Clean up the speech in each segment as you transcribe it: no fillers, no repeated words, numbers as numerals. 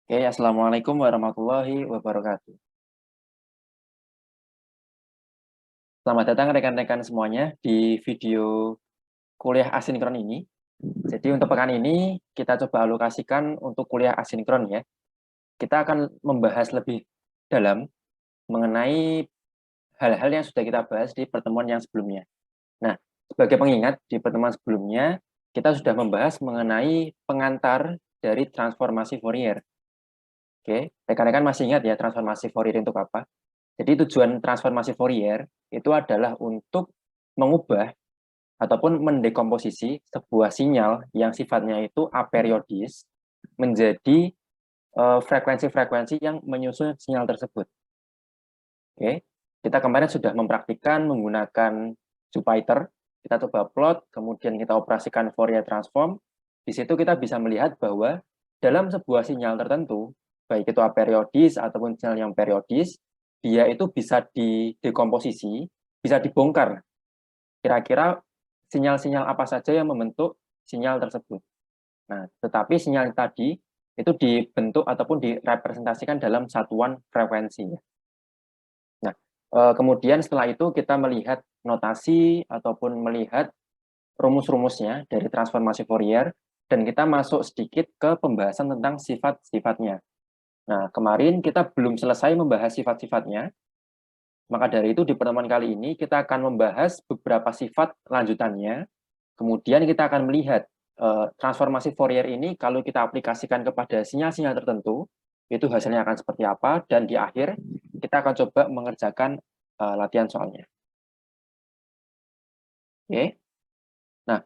Oke, Assalamualaikum warahmatullahi wabarakatuh. Selamat datang rekan-rekan semuanya di video kuliah asinkron ini. Jadi untuk pekan ini kita coba alokasikan untuk kuliah asinkron ya. Kita akan membahas lebih dalam mengenai hal-hal yang sudah kita bahas di pertemuan yang sebelumnya. Nah, sebagai pengingat di pertemuan sebelumnya kita sudah membahas mengenai pengantar dari transformasi Fourier. Oke, rekan-rekan masih ingat ya transformasi Fourier untuk apa? Jadi tujuan transformasi Fourier itu adalah untuk mengubah ataupun mendekomposisi sebuah sinyal yang sifatnya itu aperiodis menjadi frekuensi-frekuensi yang menyusun sinyal tersebut. Oke, kita kemarin sudah mempraktikkan menggunakan Jupyter, kita coba plot, kemudian kita operasikan Fourier transform. Di situ kita bisa melihat bahwa dalam sebuah sinyal tertentu, baik itu aperiodis ataupun sinyal yang periodis, dia itu bisa didekomposisi, bisa dibongkar. Kira-kira sinyal-sinyal apa saja yang membentuk sinyal tersebut. Nah, tetapi sinyal tadi itu dibentuk ataupun direpresentasikan dalam satuan frekuensi. Nah, kemudian setelah itu kita melihat notasi ataupun melihat rumus-rumusnya dari transformasi Fourier, dan kita masuk sedikit ke pembahasan tentang sifat-sifatnya. Nah, kemarin kita belum selesai membahas sifat-sifatnya, maka dari itu di pertemuan kali ini kita akan membahas beberapa sifat lanjutannya, kemudian kita akan melihat transformasi Fourier ini kalau kita aplikasikan kepada sinyal-sinyal tertentu, itu hasilnya akan seperti apa, dan di akhir kita akan coba mengerjakan latihan soalnya. Oke. Nah,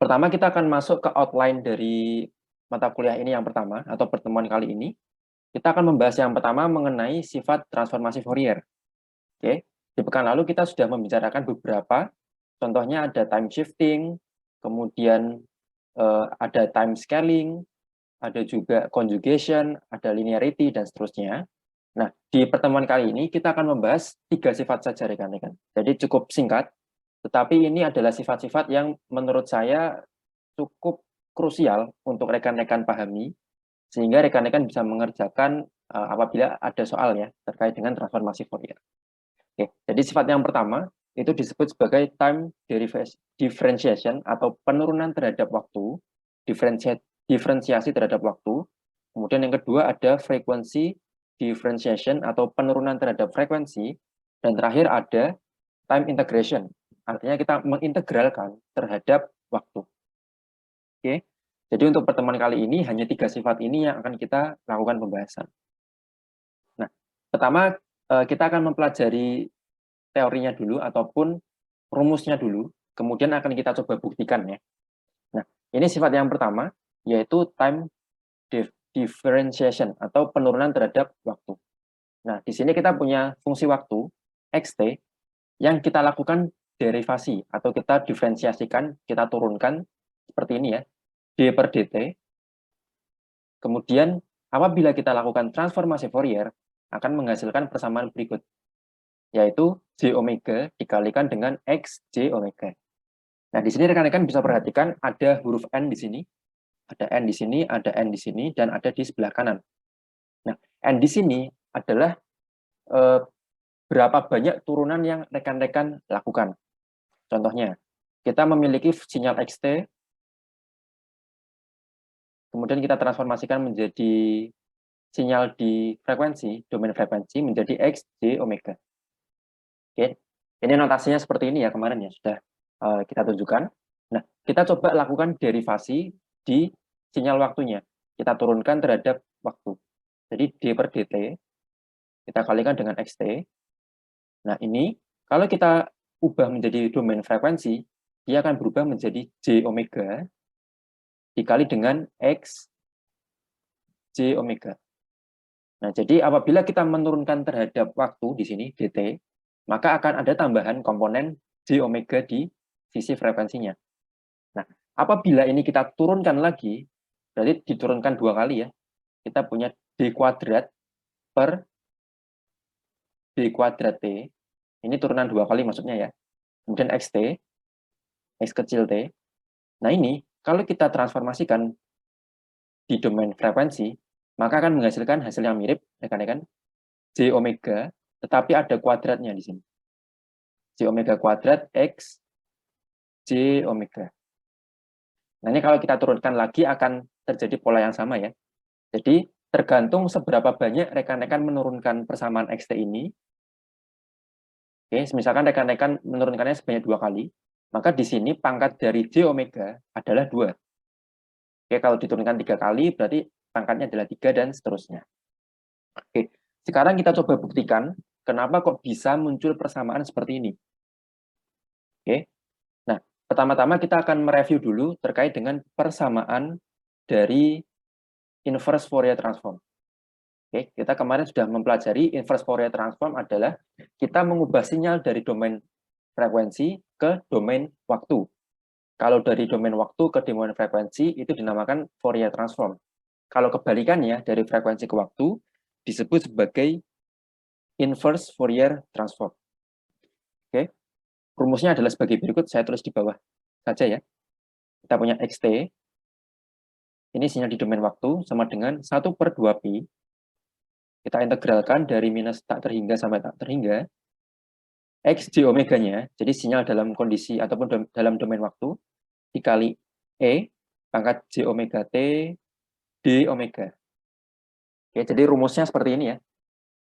pertama kita akan masuk ke outline dari mata kuliah ini yang pertama, atau pertemuan kali ini. Kita akan membahas yang pertama mengenai sifat transformasi Fourier. Oke. Di pekan lalu kita sudah membicarakan beberapa, contohnya ada time shifting, kemudian ada time scaling, ada juga conjugation, ada linearity, dan seterusnya. Nah, di pertemuan kali ini kita akan membahas 3 sifat saja rekan-rekan. Jadi cukup singkat, tetapi ini adalah sifat-sifat yang menurut saya cukup krusial untuk rekan-rekan pahami, sehingga rekan-rekan bisa mengerjakan apabila ada soal ya terkait dengan transformasi Fourier. Oke, jadi sifat yang pertama itu disebut sebagai time differentiation atau penurunan terhadap waktu, diferensiasi terhadap waktu. Kemudian yang kedua ada frequency differentiation atau penurunan terhadap frekuensi, dan terakhir ada time integration. Artinya kita mengintegralkan terhadap waktu. Oke. Jadi untuk pertemuan kali ini hanya 3 sifat ini yang akan kita lakukan pembahasan. Nah, pertama kita akan mempelajari teorinya dulu ataupun rumusnya dulu, kemudian akan kita coba buktikan ya. Nah, ini sifat yang pertama, yaitu time differentiation atau penurunan terhadap waktu. Nah, di sini kita punya fungsi waktu, xt, yang kita lakukan derivasi atau kita diferensiasikan, kita turunkan seperti ini ya, d per dt. Kemudian, apabila kita lakukan transformasi Fourier, akan menghasilkan persamaan berikut, yaitu j omega dikalikan dengan x j omega. Nah, di sini rekan-rekan bisa perhatikan ada huruf n di sini, ada n di sini, ada n di sini, dan ada di sebelah kanan. Nah, n di sini adalah berapa banyak turunan yang rekan-rekan lakukan. Contohnya, kita memiliki sinyal xt, kemudian kita transformasikan menjadi sinyal di frekuensi, domain frekuensi, menjadi x, j, omega. Oke, ini notasinya seperti ini ya, kemarin ya, sudah kita tunjukkan. Nah, kita coba lakukan derivasi di sinyal waktunya. Kita turunkan terhadap waktu. Jadi d per dt, kita kalikan dengan xt. Nah, ini kalau kita ubah menjadi domain frekuensi, dia akan berubah menjadi j omega dikali dengan x j omega. Nah, jadi apabila kita menurunkan terhadap waktu di sini dt, maka akan ada tambahan komponen j omega di sisi frekuensinya. Nah, apabila ini kita turunkan lagi, berarti diturunkan 2 kali ya. Kita punya d kuadrat per d kuadrat t. Ini turunan 2 kali maksudnya ya. Kemudian xt, x kecil t. Nah, ini kalau kita transformasikan di domain frekuensi, maka akan menghasilkan hasil yang mirip, rekan-rekan, J omega, tetapi ada kuadratnya di sini. J omega kuadrat X J omega. Nah, ini kalau kita turunkan lagi akan terjadi pola yang sama ya. Jadi, tergantung seberapa banyak rekan-rekan menurunkan persamaan XT ini. Oke, misalkan rekan-rekan menurunkannya sebanyak 2 kali, maka di sini pangkat dari J omega adalah 2. Oke, kalau diturunkan 3 kali, berarti pangkatnya adalah 3 dan seterusnya. Oke, sekarang kita coba buktikan kenapa kok bisa muncul persamaan seperti ini. Oke, nah pertama-tama kita akan mereview dulu terkait dengan persamaan dari inverse Fourier transform. Oke, kita kemarin sudah mempelajari inverse Fourier transform adalah kita mengubah sinyal dari domain frekuensi ke domain waktu. Kalau dari domain waktu ke domain frekuensi itu dinamakan Fourier transform. Kalau kebalikannya dari frekuensi ke waktu disebut sebagai inverse Fourier transform. Oke, rumusnya adalah sebagai berikut, saya tulis di bawah saja ya. Kita punya XT, ini sinyal di domain waktu sama dengan 1/2pi. Kita integralkan dari minus tak terhingga sampai tak terhingga. X J omeganya, jadi sinyal dalam kondisi ataupun dalam domain waktu, dikali E, pangkat J omega T, D omega. Oke, jadi rumusnya seperti ini ya,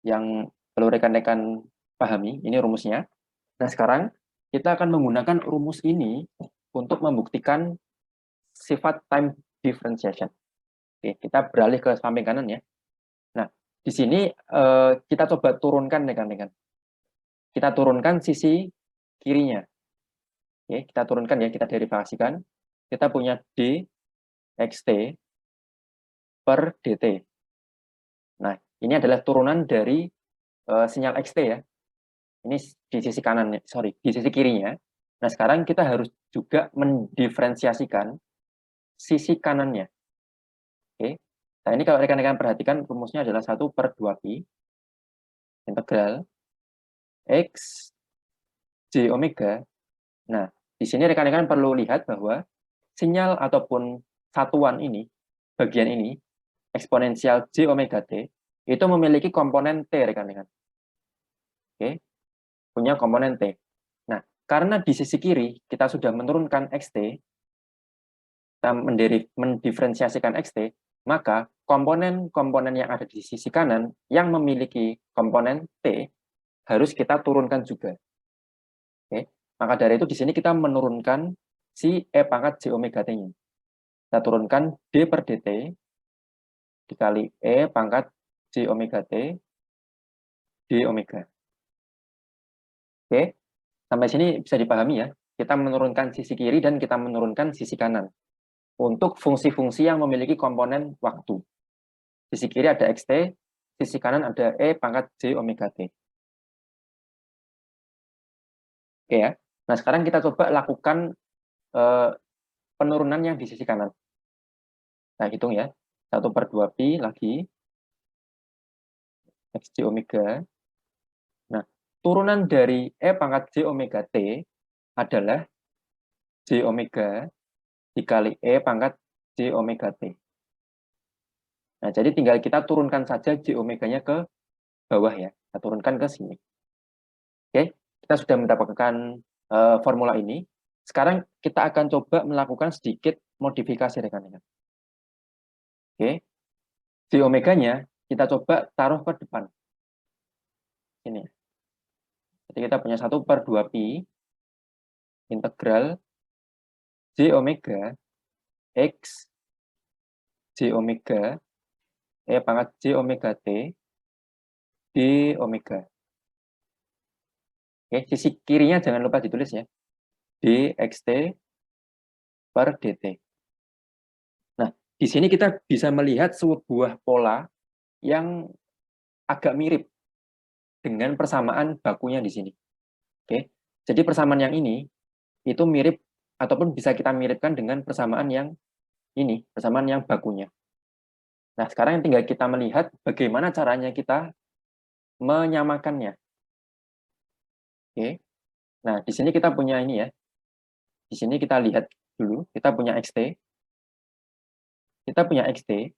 yang perlu rekan-rekan pahami, ini rumusnya. Nah, sekarang kita akan menggunakan rumus ini untuk membuktikan sifat time differentiation. Oke, kita beralih ke samping kanan ya. Nah, di sini kita coba turunkan rekan-rekan. Kita turunkan sisi kirinya. Oke, kita turunkan ya, kita derivasikan. Kita punya D XT per DT. Nah, ini adalah turunan dari sinyal XT ya. Ini di sisi kanan, sorry, di sisi kirinya. Nah, sekarang kita harus juga mendiferensiasikan sisi kanannya. Oke. Nah, ini kalau rekan-rekan perhatikan, rumusnya adalah 1/2pi integral X J omega. Nah, di sini rekan-rekan perlu lihat bahwa sinyal ataupun satuan ini, bagian ini, eksponensial J omega T, itu memiliki komponen T, rekan-rekan. Oke, punya komponen T. Nah, karena di sisi kiri kita sudah menurunkan XT, kita mendiferensiasikan XT, maka komponen-komponen yang ada di sisi kanan yang memiliki komponen T harus kita turunkan juga. Oke, maka dari itu di sini kita menurunkan si E pangkat J omega T-nya. Kita turunkan D per DT dikali E pangkat J omega T D omega. Oke, sampai sini bisa dipahami ya. Kita menurunkan sisi kiri dan kita menurunkan sisi kanan. Untuk fungsi-fungsi yang memiliki komponen waktu. Sisi kiri ada XT, sisi kanan ada E pangkat J omega T. Oke ya. Nah, sekarang kita coba lakukan penurunan yang di sisi kanan. Nah, hitung ya. 1/2pi lagi. XJ omega. Nah, turunan dari E pangkat J omega T adalah J omega dikali E pangkat J omega T. Nah, jadi tinggal kita turunkan saja J omeganya ke bawah ya. Kita turunkan ke sini. Oke, kita sudah mendapatkan formula ini. Sekarang kita akan coba melakukan sedikit modifikasi rekan-rekan. Oke, J omeganya kita coba taruh ke depan. Ini. Jadi kita punya 1/2pi integral J omega X J omega E pangkat J omega T D omega. Oke, sisi kirinya jangan lupa ditulis ya. dxt per dt. Nah, di sini kita bisa melihat sebuah pola yang agak mirip dengan persamaan bakunya di sini. Oke, jadi persamaan yang ini itu mirip ataupun bisa kita miripkan dengan persamaan yang ini, persamaan yang bakunya. Nah, sekarang tinggal kita melihat bagaimana caranya kita menyamakannya. Oke, nah di sini kita punya ini ya. Di sini kita lihat dulu, kita punya XT. Kita punya XT.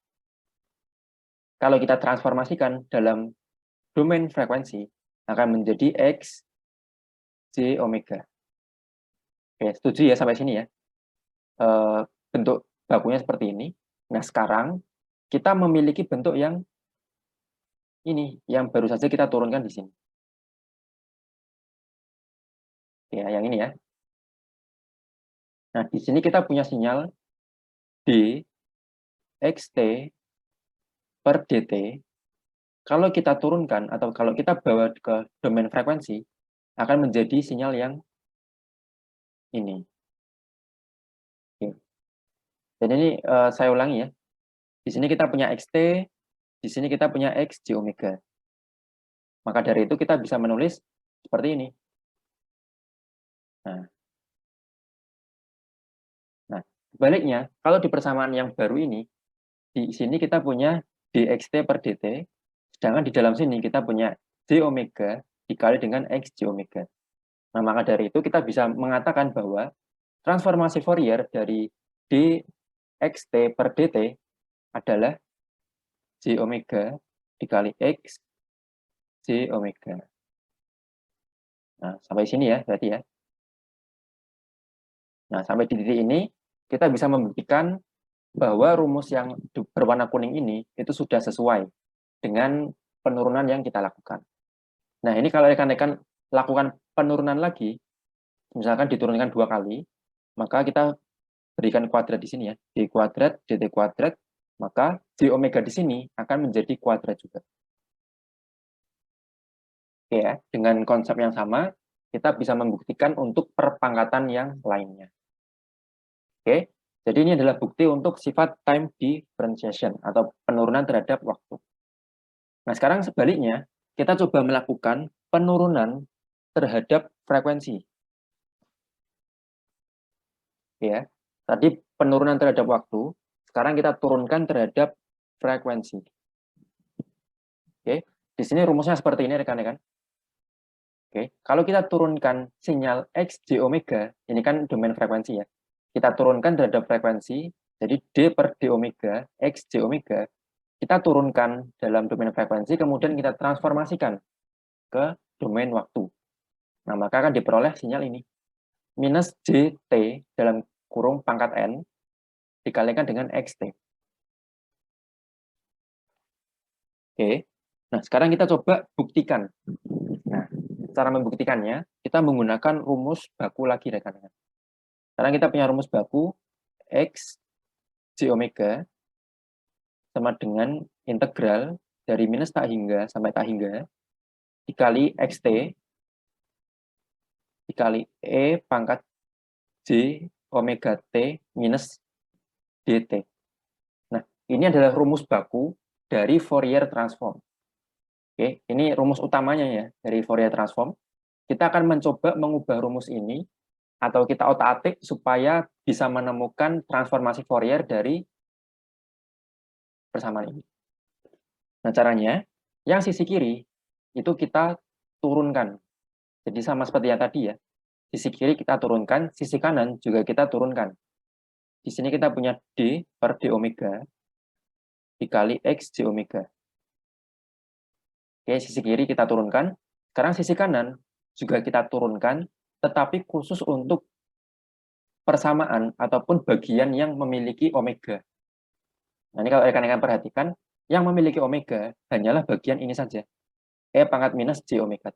kalau kita transformasikan dalam domain frekuensi, akan menjadi X, J, omega. Oke, setuju ya sampai sini ya? Bentuk bakunya seperti ini. Nah, sekarang kita memiliki bentuk yang ini, yang baru saja kita turunkan di sini. Ya, yang ini ya. Nah, di sini kita punya sinyal D, XT per DT. Kalau kita turunkan atau kalau kita bawa ke domain frekuensi, akan menjadi sinyal yang ini. Oke. Dan ini saya ulangi ya. Di sini kita punya XT, di sini kita punya X, J, omega. Maka dari itu kita bisa menulis seperti ini. Nah, sebaliknya, kalau di persamaan yang baru ini, di sini kita punya dxt per dt, sedangkan di dalam sini kita punya j omega dikali dengan x j omega. Nah, maka dari itu kita bisa mengatakan bahwa transformasi Fourier dari dxt per dt adalah j omega dikali x j omega. Nah, sampai sini ya berarti ya. Nah, sampai di titik ini kita bisa membuktikan bahwa rumus yang berwarna kuning ini itu sudah sesuai dengan penurunan yang kita lakukan. Nah, ini kalau rekan-rekan lakukan penurunan lagi, misalkan diturunkan 2 kali, maka kita berikan kuadrat di sini ya, d kuadrat, dt kuadrat, maka j omega di sini akan menjadi kuadrat juga. Oke ya, dengan konsep yang sama, kita bisa membuktikan untuk perpangkatan yang lainnya. Oke, jadi ini adalah bukti untuk sifat time differentiation atau penurunan terhadap waktu. Nah, sekarang sebaliknya, kita coba melakukan penurunan terhadap frekuensi. Ya, tadi penurunan terhadap waktu, sekarang kita turunkan terhadap frekuensi. Oke, di sini rumusnya seperti ini rekan-rekan. Oke, kalau kita turunkan sinyal X, J, omega, ini kan domain frekuensi ya. Kita turunkan terhadap frekuensi, jadi D per D omega, X, J, omega, kita turunkan dalam domain frekuensi, kemudian kita transformasikan ke domain waktu. Nah, maka akan diperoleh sinyal ini. Minus JT dalam kurung pangkat N dikalikan dengan XT. Oke, nah sekarang kita coba buktikan. Nah, cara membuktikannya, kita menggunakan rumus baku lagi rekan-rekan. Sekarang kita punya rumus baku X, J omega sama dengan integral dari minus tak hingga sampai tak hingga dikali XT dikali E pangkat J omega T minus DT. Nah, ini adalah rumus baku dari Fourier transform. Oke, ini rumus utamanya ya dari Fourier transform. Kita akan mencoba mengubah rumus ini atau kita otak-atik supaya bisa menemukan transformasi Fourier dari persamaan ini. Nah, caranya, yang sisi kiri itu kita turunkan. Jadi sama seperti yang tadi ya. Sisi kiri kita turunkan, sisi kanan juga kita turunkan. Di sini kita punya D per D omega dikali X J omega. Oke, sisi kiri kita turunkan. Sekarang sisi kanan juga kita turunkan, tetapi khusus untuk persamaan ataupun bagian yang memiliki omega. Nah, ini kalau rekan-rekan perhatikan, yang memiliki omega hanyalah bagian ini saja. E pangkat minus J omega.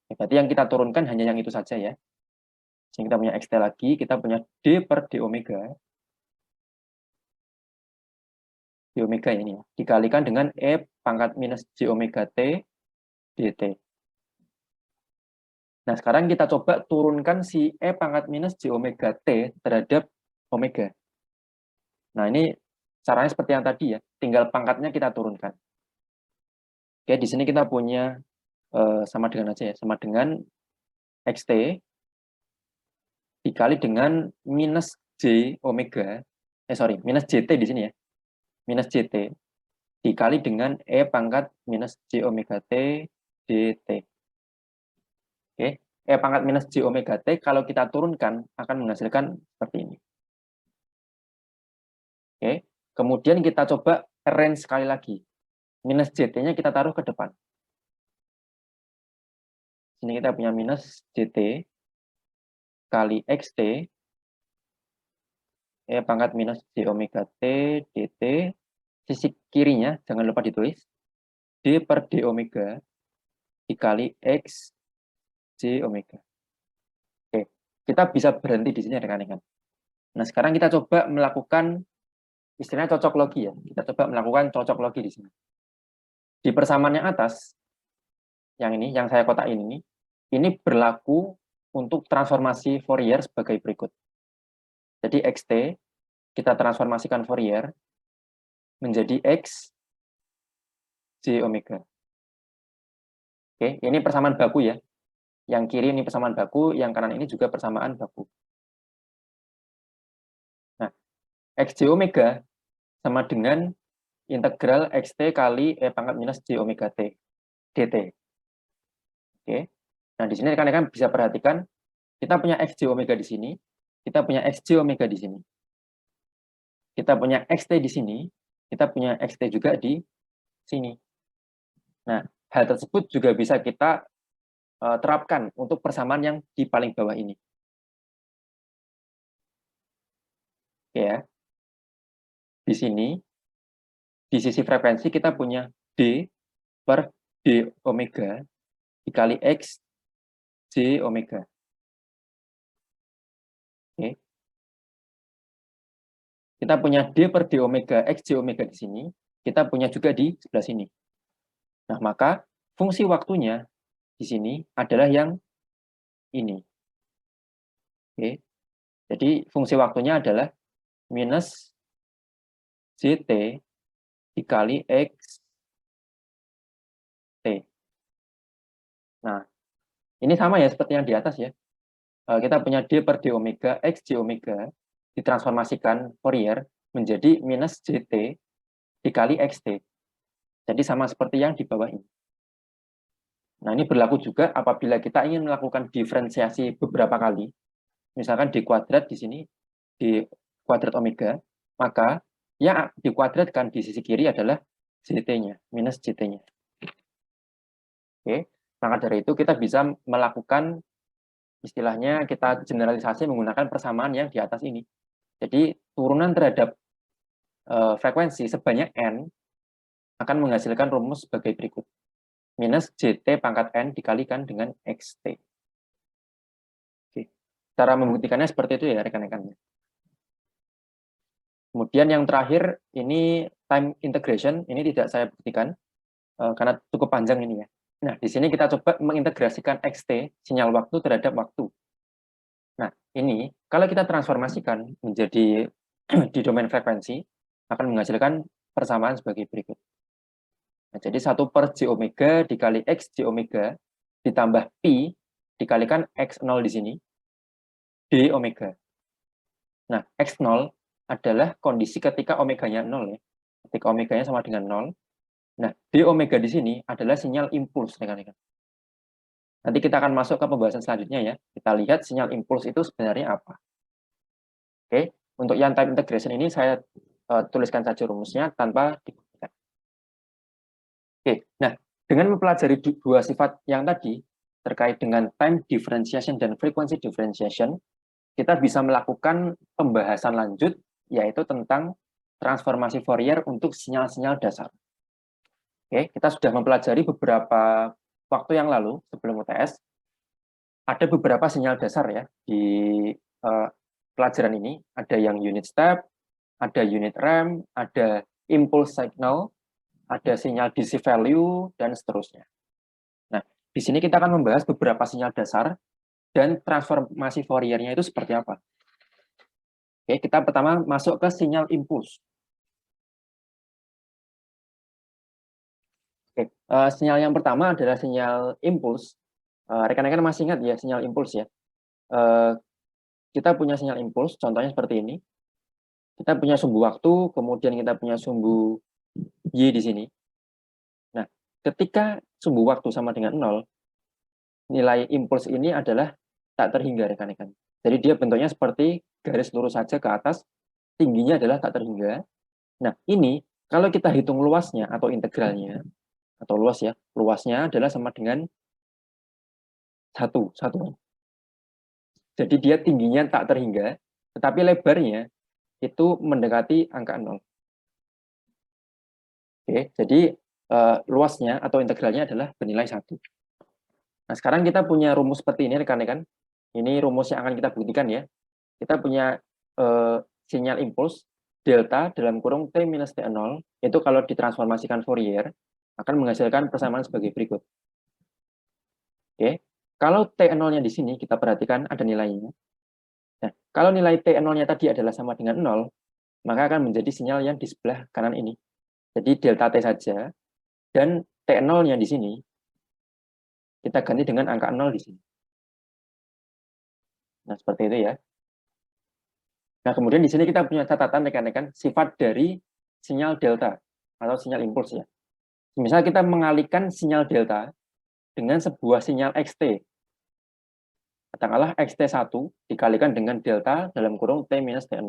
Berarti yang kita turunkan hanya yang itu saja ya. Jadi kita punya XT lagi, kita punya D per D omega. D omega ini dikalikan dengan E pangkat minus J omega T dt. Nah, sekarang kita coba turunkan si E pangkat minus J omega T terhadap omega. Nah, ini caranya seperti yang tadi ya, tinggal pangkatnya kita turunkan. Oke, di sini kita punya sama dengan aja ya, sama dengan XT dikali dengan minus J omega, minus JT di sini ya, minus JT dikali dengan E pangkat minus J omega T dt. Oke, E pangkat minus J omega T kalau kita turunkan akan menghasilkan seperti ini. Oke, kemudian kita coba arrange sekali lagi. minus JT-nya kita taruh ke depan. Sini kita punya minus JT kali XT, pangkat minus J omega T DT, sisi kirinya jangan lupa ditulis, D per D omega dikali X J omega. Oke, kita bisa berhenti di sini rekan-rekan. Nah, sekarang kita coba melakukan istilahnya cocok logi ya. Kita coba melakukan cocok logi di sini. Di persamaan yang atas, yang ini, yang saya kotakin ini berlaku untuk transformasi Fourier sebagai berikut. Jadi XT kita transformasikan Fourier menjadi X J omega. Oke, ini persamaan baku ya. Yang kiri ini persamaan baku, yang kanan ini juga persamaan baku. Nah, X J omega sama dengan integral XT kali pangkat minus J omega T dt. Oke. Nah, di sini rekan-rekan bisa perhatikan kita punya XJ omega di sini, kita punya XJ omega di sini. Kita punya XT di sini, kita punya XT juga di sini. Nah, hal tersebut juga bisa kita terapkan untuk persamaan yang di paling bawah ini. Oke ya. Di sini, di sisi frekuensi kita punya D per D omega dikali X J omega. Oke. Kita punya D per D omega X J omega di sini, kita punya juga di sebelah sini. Nah, maka fungsi waktunya di sini adalah yang ini. Oke. Jadi fungsi waktunya adalah minus JT dikali X T. Nah, ini sama ya seperti yang di atas ya. Kita punya D per D omega X J omega ditransformasikan Fourier menjadi minus JT dikali XT. Jadi sama seperti yang di bawah ini. Nah, ini berlaku juga apabila kita ingin melakukan diferensiasi beberapa kali. Misalkan D kuadrat di sini, D kuadrat omega, maka yang dikuadratkan di sisi kiri adalah JT-nya, minus JT-nya. Oke, maka dari itu kita bisa melakukan istilahnya kita generalisasi menggunakan persamaan yang di atas ini. Jadi turunan terhadap frekuensi sebanyak n akan menghasilkan rumus sebagai berikut. Minus JT pangkat n dikalikan dengan XT. Oke. Cara membuktikannya seperti itu ya rekan-rekan. Kemudian yang terakhir ini time integration, ini tidak saya buktikan karena cukup panjang ini ya. Nah, di sini kita coba mengintegrasikan XT, sinyal waktu terhadap waktu. Nah, ini kalau kita transformasikan menjadi di domain frekuensi, akan menghasilkan persamaan sebagai berikut. Nah, jadi 1 per J omega dikali X J omega ditambah Pi dikalikan X0 di sini, D omega. Nah, X0 adalah kondisi ketika omeganya 0 ya. Ketika omeganya sama dengan 0. Nah, D omega di sini adalah sinyal impuls, rekan-rekan. Nanti kita akan masuk ke pembahasan selanjutnya ya. Kita lihat sinyal impuls itu sebenarnya apa. Oke, untuk yang time integration ini saya tuliskan saja rumusnya tanpa dibuktikan. Oke, nah dengan mempelajari dua sifat yang tadi terkait dengan time differentiation dan frequency differentiation, kita bisa melakukan pembahasan lanjut yaitu tentang transformasi Fourier untuk sinyal-sinyal dasar. Oke, kita sudah mempelajari beberapa waktu yang lalu sebelum UTS. Ada beberapa sinyal dasar ya di pelajaran ini. Ada yang unit step, ada unit ramp, ada impulse signal, ada sinyal DC value, dan seterusnya. Nah, di sini kita akan membahas beberapa sinyal dasar dan transformasi Fourier-nya itu seperti apa. Oke, kita pertama masuk ke sinyal impuls. Oke, sinyal yang pertama adalah sinyal impuls. Rekan-rekan masih ingat ya sinyal impuls ya. Kita punya sinyal impuls, contohnya seperti ini. Kita punya sumbu waktu, kemudian kita punya sumbu Y di sini. Nah, ketika sumbu waktu sama dengan 0, nilai impuls ini adalah tak terhingga, rekan-rekan. Jadi dia bentuknya seperti garis lurus saja ke atas, tingginya adalah tak terhingga. Nah, ini Kalau kita hitung luasnya atau integralnya, atau luas ya, luasnya adalah sama dengan 1. Jadi dia tingginya tak terhingga, tetapi lebarnya itu mendekati angka 0. Oke, jadi luasnya atau integralnya adalah bernilai 1. Nah, sekarang kita punya rumus seperti ini, rekan-rekan. Ini rumus yang akan kita buktikan ya. Kita punya sinyal impuls delta dalam kurung T minus T0, itu kalau ditransformasikan Fourier, akan menghasilkan persamaan sebagai berikut. Oke, kalau T0-nya di sini, kita perhatikan ada nilainya. Nah, kalau nilai T0-nya tadi adalah sama dengan 0, maka akan menjadi sinyal yang di sebelah kanan ini. Jadi delta T saja, dan T0-nya di sini, kita ganti dengan angka 0 di sini. Nah, seperti itu ya. Nah, kemudian di sini kita punya catatan rekan-rekan sifat dari sinyal delta atau sinyal impuls ya. Misal kita mengalihkan sinyal delta dengan sebuah sinyal XT. Katakanlah XT1 dikalikan dengan delta dalam kurung T minus T0.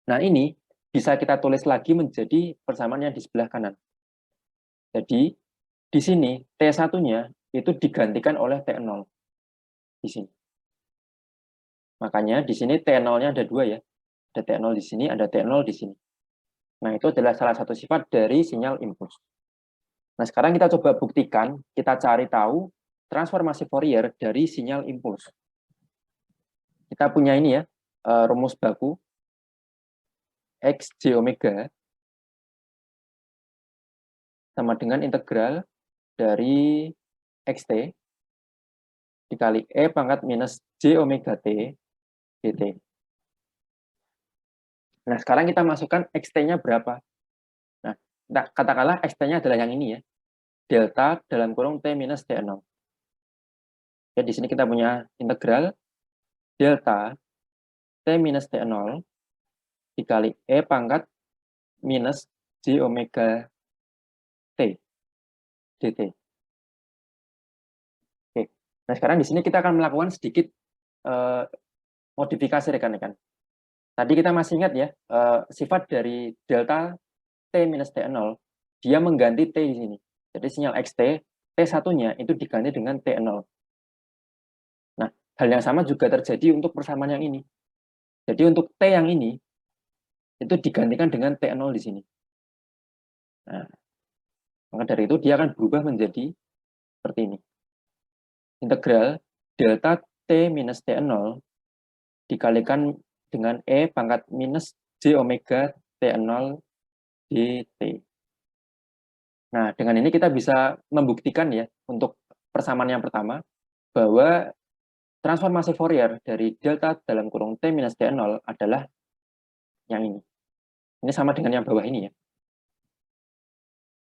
Nah, ini bisa kita tulis lagi menjadi persamaan yang di sebelah kanan. Jadi, di sini T1-nya itu digantikan oleh T0 di sini. Makanya di sini T0-nya ada 2 ya. Ada T0 di sini, ada T0 di sini. Nah, itu adalah salah satu sifat dari sinyal impuls. Nah, sekarang kita coba buktikan, kita cari tahu transformasi Fourier dari sinyal impuls. Kita punya ini ya, rumus baku X J omega sama dengan integral dari XT dikali E pangkat minus J omega T dt. Nah, sekarang kita masukkan XT-nya berapa? Nah, katakanlah XT-nya adalah yang ini ya, delta dalam kurung T minus T0. Ya, di sini kita punya integral delta T minus T0 dikali E pangkat minus J omega T dt. Oke. Nah, sekarang di sini kita akan melakukan sedikit modifikasi rekan-rekan. Tadi kita masih ingat ya, sifat dari delta T minus T0, dia mengganti T di sini. Jadi sinyal XT, T1-nya itu diganti dengan T0. Nah, hal yang sama juga terjadi untuk persamaan yang ini. Jadi untuk T yang ini, itu digantikan dengan T0 di sini. Nah, maka dari itu dia akan berubah menjadi seperti ini. Integral delta T minus T0 dikalikan dengan E pangkat minus J omega T0 dt. Nah, dengan ini kita bisa membuktikan ya, untuk persamaan yang pertama, bahwa transformasi Fourier dari delta dalam kurung T minus T0 adalah yang ini. Ini sama dengan yang bawah ini ya.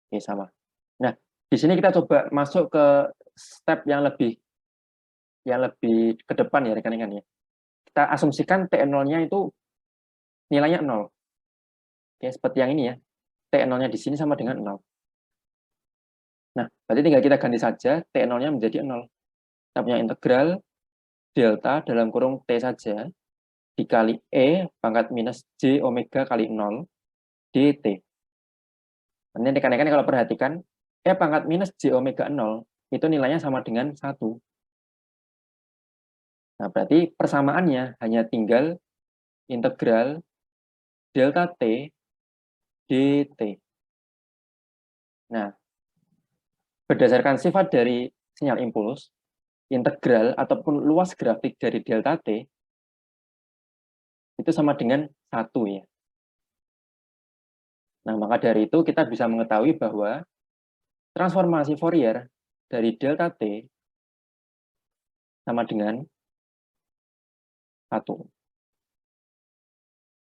Oke, sama. Nah, di sini kita coba masuk ke step yang lebih ke depan ya rekan-rekan ya. Kita asumsikan T0-nya itu nilainya 0. Oke, seperti yang ini ya. T0-nya di sini sama dengan 0. Nah, berarti tinggal kita ganti saja T0-nya menjadi 0. Kita punya integral delta dalam kurung T saja dikali E pangkat minus J omega kali 0 dt. Nanti rekan-rekan kalau perhatikan, E pangkat minus J omega 0 itu nilainya sama dengan 1. Nah, berarti persamaannya hanya tinggal integral delta T dt. Nah, berdasarkan sifat dari sinyal impuls, integral ataupun luas grafik dari delta T itu sama dengan 1 ya. Nah, maka dari itu kita bisa mengetahui bahwa transformasi Fourier dari delta T sama dengan 1.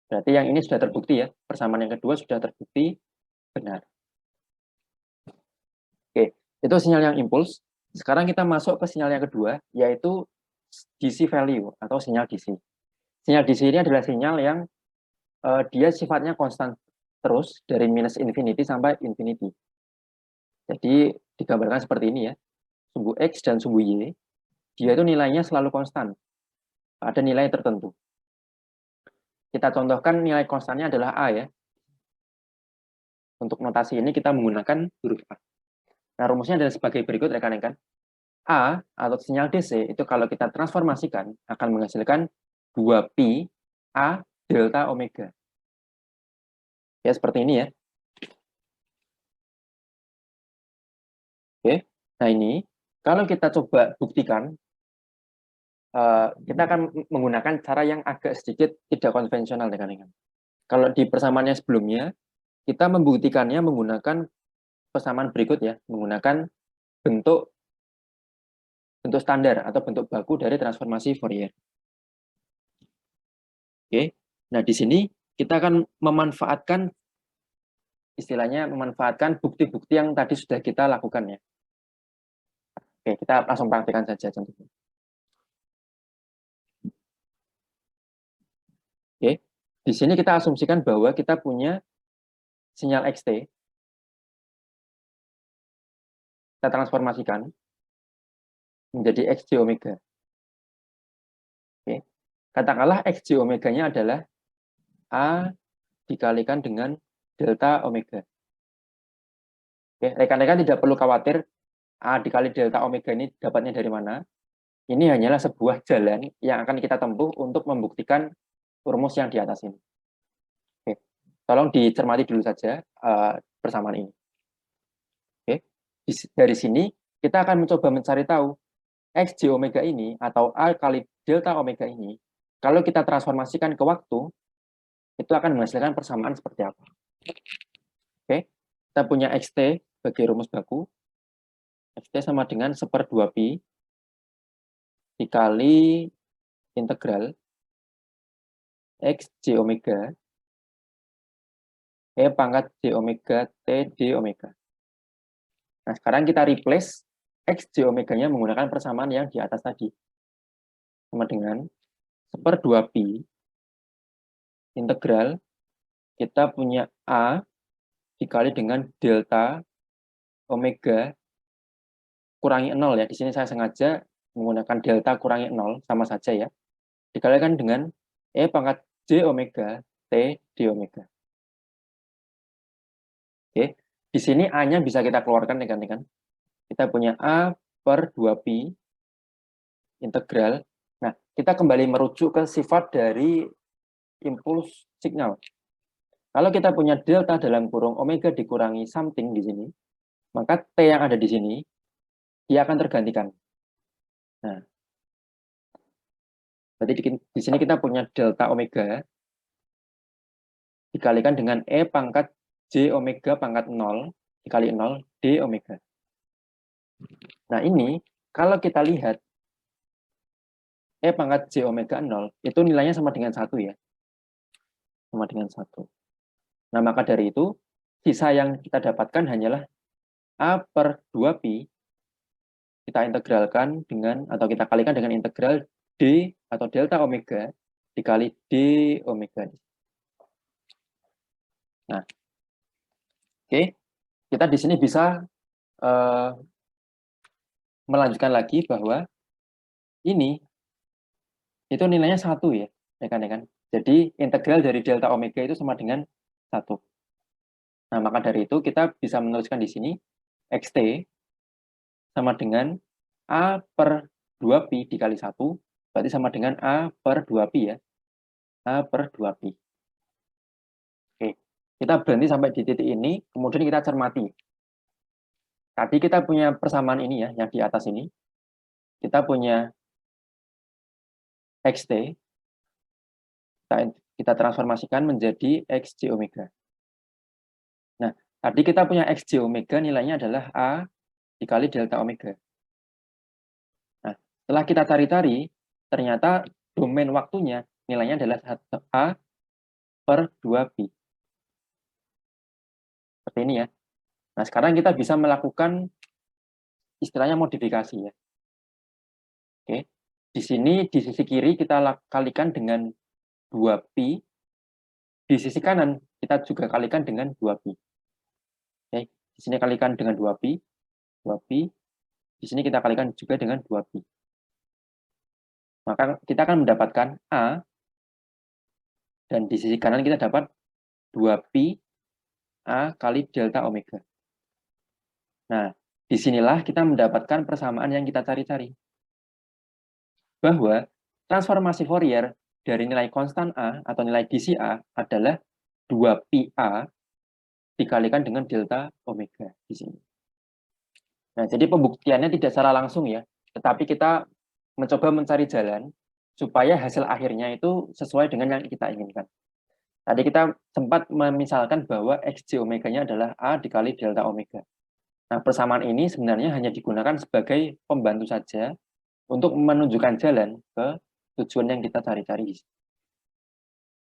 Berarti yang ini sudah terbukti ya, persamaan yang kedua sudah terbukti benar. Oke, itu sinyal yang impuls. Sekarang kita masuk ke sinyal yang kedua, yaitu DC value atau sinyal DC. Sinyal DC ini adalah sinyal yang dia sifatnya konstan terus dari minus infinity sampai infinity. Jadi digambarkan seperti ini ya, sumbu X dan sumbu Y, dia itu nilainya selalu konstan, ada nilai tertentu. Kita contohkan nilai konstannya adalah A ya. Untuk notasi ini kita menggunakan huruf A. Nah, rumusnya adalah sebagai berikut rekan-rekan. A atau sinyal DC itu kalau kita transformasikan akan menghasilkan 2pi A delta omega. Ya, seperti ini ya. Oke. Nah, ini kalau kita coba buktikan, kita akan menggunakan cara yang agak sedikit tidak konvensional rekan-rekan. Kalau di persamaannya sebelumnya, kita membuktikannya menggunakan persamaan berikut ya, menggunakan bentuk standar atau bentuk baku dari transformasi Fourier. Oke. Nah, di sini kita akan memanfaatkan istilahnya memanfaatkan bukti-bukti yang tadi sudah kita lakukan ya. Oke, kita langsung praktikkan saja contohnya. Oke. Di sini kita asumsikan bahwa kita punya sinyal XT. Kita transformasikan menjadi XJ omega. Oke. Katakanlah XJ omeganya adalah A dikalikan dengan delta omega. Oke, rekan-rekan tidak perlu khawatir A dikali delta omega ini dapatnya dari mana. Ini hanyalah sebuah jalan yang akan kita tempuh untuk membuktikan rumus yang di atas ini. Oke. Tolong dicermati dulu saja persamaan ini. Oke. Dari sini kita akan mencoba mencari tahu XJ omega ini atau A kali delta omega ini, kalau kita transformasikan ke waktu, itu akan menghasilkan persamaan seperti apa. Oke, kita punya XT sebagai rumus baku. XT sama dengan 1/2pi dikali integral XJ omega E pangkat J omega T D omega. Nah, sekarang kita replace XJ omeganya menggunakan persamaan yang di atas tadi. Sama dengan 1/2pi integral kita punya A dikali dengan delta omega kurangi 0 ya. Di sini saya sengaja menggunakan delta kurangi 0 sama saja ya. Dikalikan dengan E pangkat J omega T D omega. Oke, di sini A-nya bisa kita keluarkan rekan-rekan. Kita punya A per 2pi integral. Nah, kita kembali merujuk ke sifat dari impuls signal. Kalau kita punya delta dalam kurung omega dikurangi something di sini, maka T yang ada di sini, dia akan tergantikan. Nah, berarti di sini kita punya delta omega dikalikan dengan E pangkat J omega pangkat 0 dikali 0 D omega. Nah, ini kalau kita lihat E pangkat J omega 0 itu nilainya sama dengan 1 ya. Sama dengan 1. Nah, maka dari itu sisa yang kita dapatkan hanyalah A per 2pi kita integralkan dengan atau kita kalikan dengan integral D atau delta omega dikali D omega. Nah, oke, kita di sini bisa melanjutkan lagi bahwa ini itu nilainya 1 ya, rekan-rekan. Jadi integral dari delta omega itu sama dengan 1. Nah, maka dari itu kita bisa menuliskan di sini XT sama dengan A per 2pi dikali 1, berarti sama dengan A per 2pi ya. A per 2pi. Oke, kita berhenti sampai di titik ini, kemudian kita cermati. Tadi kita punya persamaan ini ya, yang di atas ini. Kita punya XT, kita transformasikan menjadi XJ omega. Nah, tadi kita punya XJ omega nilainya adalah A dikali delta omega. Nah, setelah kita cari-cari, ternyata domain waktunya nilainya adalah A per 2pi. Seperti ini ya. Nah, sekarang kita bisa melakukan istilahnya modifikasi ya. Oke. Di sini, di sisi kiri kita kalikan dengan 2pi. Di sisi kanan, kita juga kalikan dengan 2pi. Oke. Di sini kalikan dengan 2pi. 2pi. Di sini kita kalikan juga dengan 2pi. Maka kita akan mendapatkan A, dan di sisi kanan kita dapat 2pi A kali delta omega. Nah, disinilah kita mendapatkan persamaan yang kita cari-cari. Bahwa transformasi Fourier dari nilai konstan A atau nilai DC A adalah 2pi A dikalikan dengan delta omega di sini. Nah, jadi pembuktiannya tidak secara langsung ya, tetapi kita mencoba mencari jalan supaya hasil akhirnya itu sesuai dengan yang kita inginkan. Tadi kita sempat memisalkan bahwa XJ omeganya adalah A dikali delta omega. Nah, persamaan ini sebenarnya hanya digunakan sebagai pembantu saja untuk menunjukkan jalan ke tujuan yang kita cari-cari.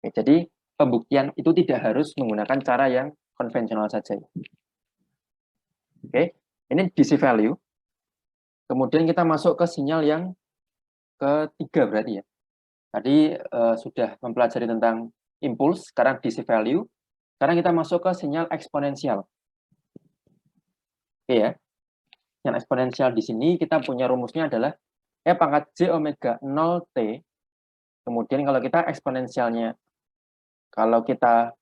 Oke, jadi pembuktian itu tidak harus menggunakan cara yang konvensional saja. Oke, ini DC value. Kemudian kita masuk ke sinyal yang ketiga berarti ya. Tadi sudah mempelajari tentang impuls, sekarang DC value. Sekarang kita masuk ke sinyal eksponensial. Oke ya. Sinyal eksponensial di sini kita punya rumusnya adalah E pangkat J omega 0T. Kemudian kalau kita eksponensialnya, kalau kita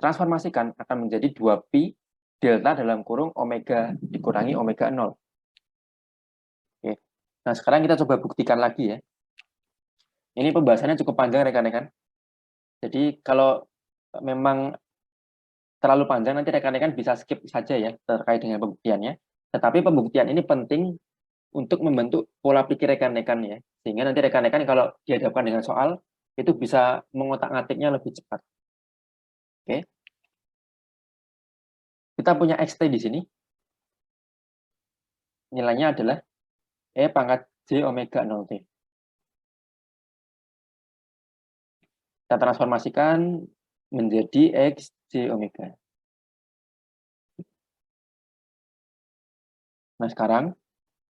transformasikan akan menjadi 2pi delta dalam kurung omega dikurangi omega 0. Oke. Nah, sekarang kita coba buktikan lagi ya. Ini pembahasannya cukup panjang rekan-rekan. Jadi kalau memang terlalu panjang nanti rekan-rekan bisa skip saja ya terkait dengan pembuktiannya. Tetapi pembuktian ini penting untuk membentuk pola pikir rekan-rekan ya. Sehingga nanti rekan-rekan kalau dihadapkan dengan soal itu bisa mengotak-ngatiknya lebih cepat. Oke. Kita punya XT di sini. Nilainya adalah E pangkat J omega 0T. Kita transformasikan menjadi X J omega. Nah, sekarang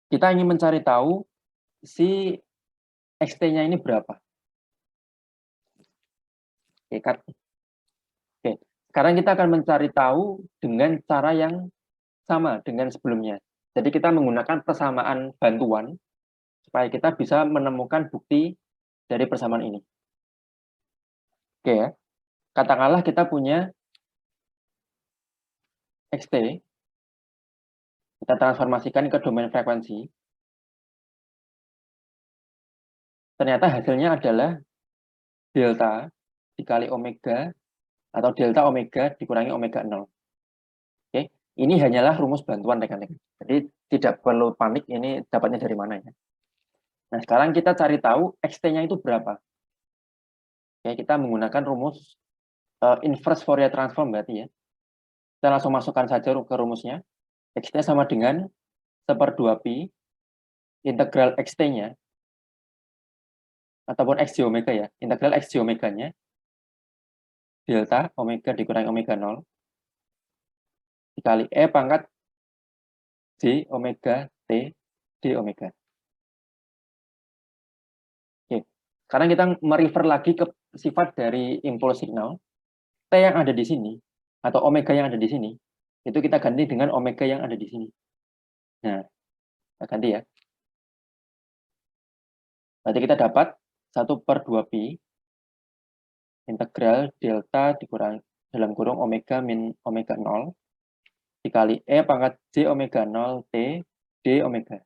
kita ingin mencari tahu si XT-nya ini berapa. Oke, sekarang kita akan mencari tahu dengan cara yang sama dengan sebelumnya. Jadi kita menggunakan persamaan bantuan supaya kita bisa menemukan bukti dari persamaan ini. Oke ya, katakanlah kita punya XT, kita transformasikan ke domain frekuensi. Ternyata hasilnya adalah delta dikali omega atau delta omega dikurangi omega 0. Oke, ini hanyalah rumus bantuan rekan-rekan. Jadi tidak perlu panik ini dapatnya dari mana ya. Nah, sekarang kita cari tahu XT-nya itu berapa. Oke, kita menggunakan rumus inverse Fourier transform berarti ya. Kita langsung masukkan saja ke rumusnya. XT sama dengan 1/2pi integral XT-nya ataupun XJ omega ya. Integral XJ omega-nya delta omega dikurangi omega 0 dikali E pangkat J omega T D omega. Oke. Sekarang kita merefer lagi ke sifat dari impuls signal. T yang ada di sini atau omega yang ada di sini itu kita ganti dengan omega yang ada di sini. Nah, kita ganti ya. Berarti kita dapat 1/2pi integral delta dikurangi dalam kurung omega min omega 0 dikali E pangkat J omega 0 T D omega.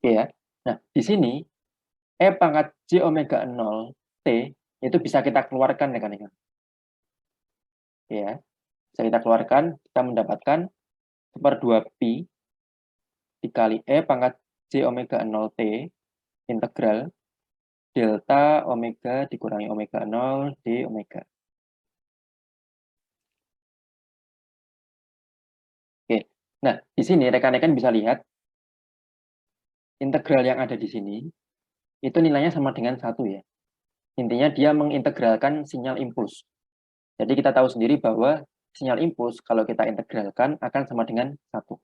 Oke ya. Nah, di sini E pangkat J omega 0 T itu bisa kita keluarkan rekan-rekan. Oke ya. Bisa kita keluarkan, kita mendapatkan 1/2pi dikali E pangkat J omega 0 T integral delta omega dikurangi omega 0 D omega. Oke. Nah, di sini rekan-rekan bisa lihat integral yang ada di sini itu nilainya sama dengan 1 ya. Intinya dia mengintegralkan sinyal impuls. Jadi kita tahu sendiri bahwa sinyal impuls kalau kita integralkan akan sama dengan 1.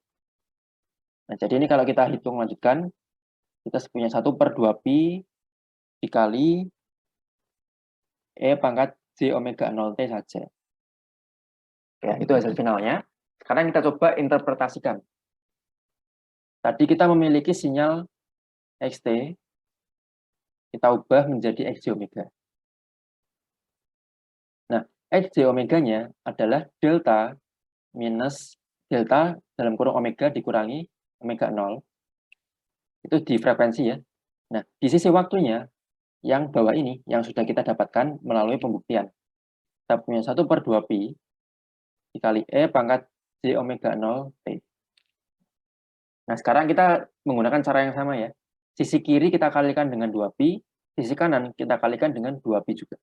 Nah, jadi ini kalau kita hitung lanjutkan, kita punya 1/2pi dikali E pangkat J omega 0T saja. Ya, itu hasil finalnya. Sekarang kita coba interpretasikan. Tadi kita memiliki sinyal XT, kita ubah menjadi XJ omega. Xj omeganya adalah delta minus delta dalam kurung omega dikurangi omega 0. Itu di frekuensi ya. Nah, di sisi waktunya, yang bawah ini, yang sudah kita dapatkan melalui pembuktian. Kita punya 1/2pi dikali E pangkat J omega 0 T. Nah, sekarang kita menggunakan cara yang sama ya. Sisi kiri kita kalikan dengan 2pi, sisi kanan kita kalikan dengan 2pi juga.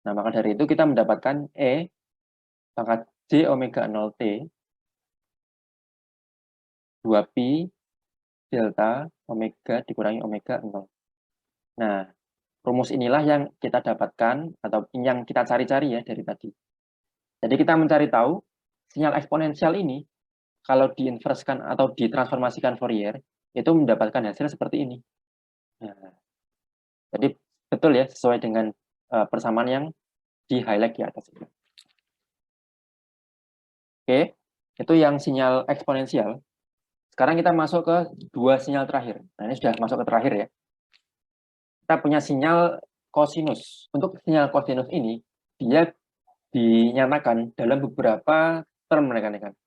Nah, maka dari itu kita mendapatkan E pangkat J omega 0 T 2pi delta omega dikurangi omega 0. Nah, rumus inilah yang kita dapatkan atau yang kita cari-cari ya dari tadi. Jadi kita mencari tahu sinyal eksponensial ini kalau diinverskan atau ditransformasikan Fourier itu mendapatkan hasil seperti ini. Nah, jadi betul ya sesuai dengan persamaan yang di highlight di atas ini. Oke, itu yang sinyal eksponensial. Sekarang kita masuk ke dua sinyal terakhir. Nah, ini sudah masuk ke terakhir ya. Kita punya sinyal kosinus. Untuk sinyal kosinus ini, dia dinyatakan dalam beberapa term rekan-rekan.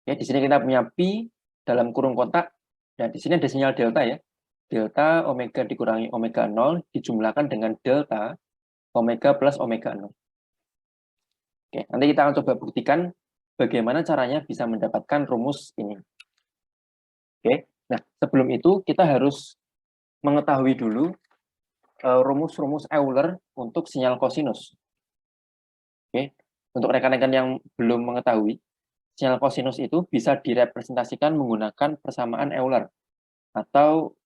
Ya, di sini kita punya pi dalam kurung kotak, dan di sini ada sinyal delta ya. Delta omega dikurangi omega 0 dijumlahkan dengan delta omega plus omega 0. Oke, nanti kita akan coba buktikan bagaimana caranya bisa mendapatkan rumus ini. Oke, nah sebelum itu kita harus mengetahui dulu rumus-rumus Euler untuk sinyal kosinus. Oke, untuk rekan-rekan yang belum mengetahui, sinyal kosinus itu bisa direpresentasikan menggunakan persamaan Euler atau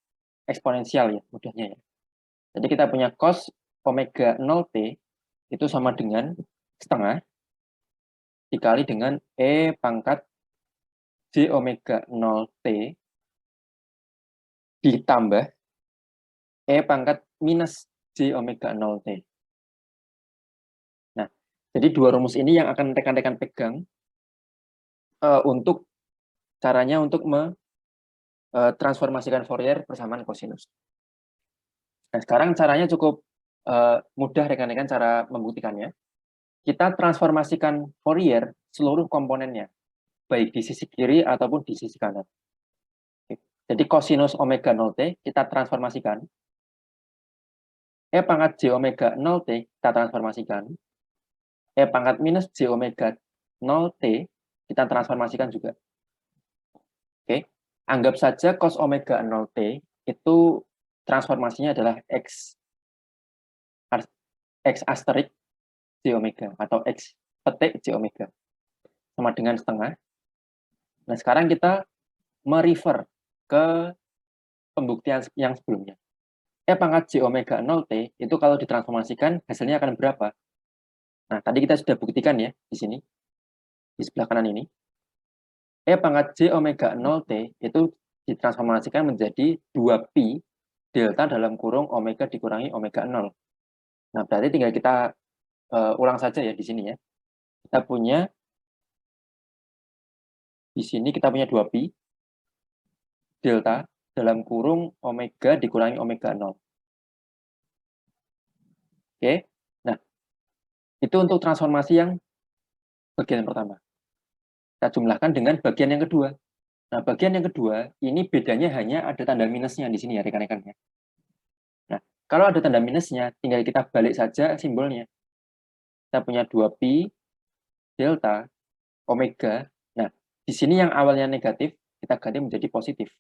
eksponensial ya, mudahnya ya. Jadi kita punya cos omega 0t itu sama dengan setengah dikali dengan E pangkat J omega 0t ditambah E pangkat minus J omega 0t. Nah, jadi dua rumus ini yang akan rekan-rekan pegang untuk caranya untuk transformasikan Fourier persamaan kosinus. Nah, sekarang caranya cukup mudah rekan-rekan cara membuktikannya. Kita transformasikan Fourier seluruh komponennya, baik di sisi kiri ataupun di sisi kanan. Jadi kosinus omega 0t kita transformasikan. E pangkat J omega 0t kita transformasikan. E pangkat minus J omega 0t kita transformasikan juga. Oke, anggap saja cos omega 0t itu transformasinya adalah X asterik J omega atau X petik J omega sama dengan setengah. Nah, sekarang kita merefer ke pembuktian yang sebelumnya. E pangkat J omega 0t itu kalau ditransformasikan hasilnya akan berapa? Nah, tadi kita sudah buktikan ya di sini, di sebelah kanan ini. E pangkat J omega 0t itu ditransformasikan menjadi 2pi delta dalam kurung omega dikurangi omega 0. Nah, berarti tinggal kita ulang saja ya di sini ya. Kita punya di sini kita punya 2pi delta dalam kurung omega dikurangi omega 0. Oke. Nah, itu untuk transformasi yang bagian pertama. Kita jumlahkan dengan bagian yang kedua. Nah, bagian yang kedua, ini bedanya hanya ada tanda minusnya di sini ya rekan-rekan ya. Nah, kalau ada tanda minusnya, tinggal kita balik saja simbolnya. Kita punya 2pi delta omega. Nah, di sini yang awalnya negatif, kita ganti menjadi positif.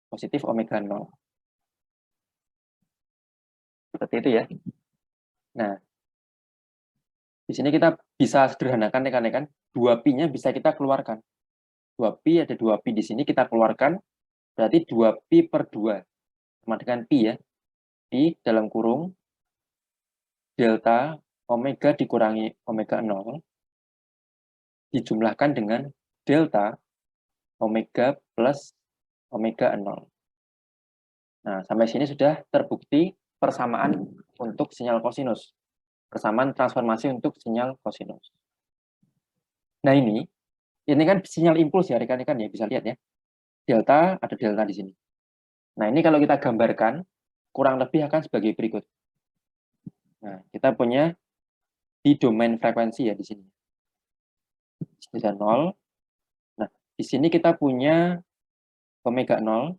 Positif omega 0. Seperti itu ya. Nah, di sini kita bisa sederhanakan rekan-rekan, 2pi-nya bisa kita keluarkan. 2pi ada 2pi di sini kita keluarkan, berarti 2pi per 2. Sama dengan pi ya. Pi dalam kurung delta omega dikurangi omega 0 dijumlahkan dengan delta omega plus omega 0. Nah, sampai sini sudah terbukti persamaan untuk sinyal kosinus. Persamaan transformasi untuk sinyal kosinus. Nah, ini kan sinyal impuls ya rekan-rekan ya, bisa lihat ya. Delta, ada delta di sini. Nah, ini kalau kita gambarkan, kurang lebih akan sebagai berikut. Nah, kita punya di domain frekuensi ya di sini. Bisa 0. Nah, di sini kita punya omega 0.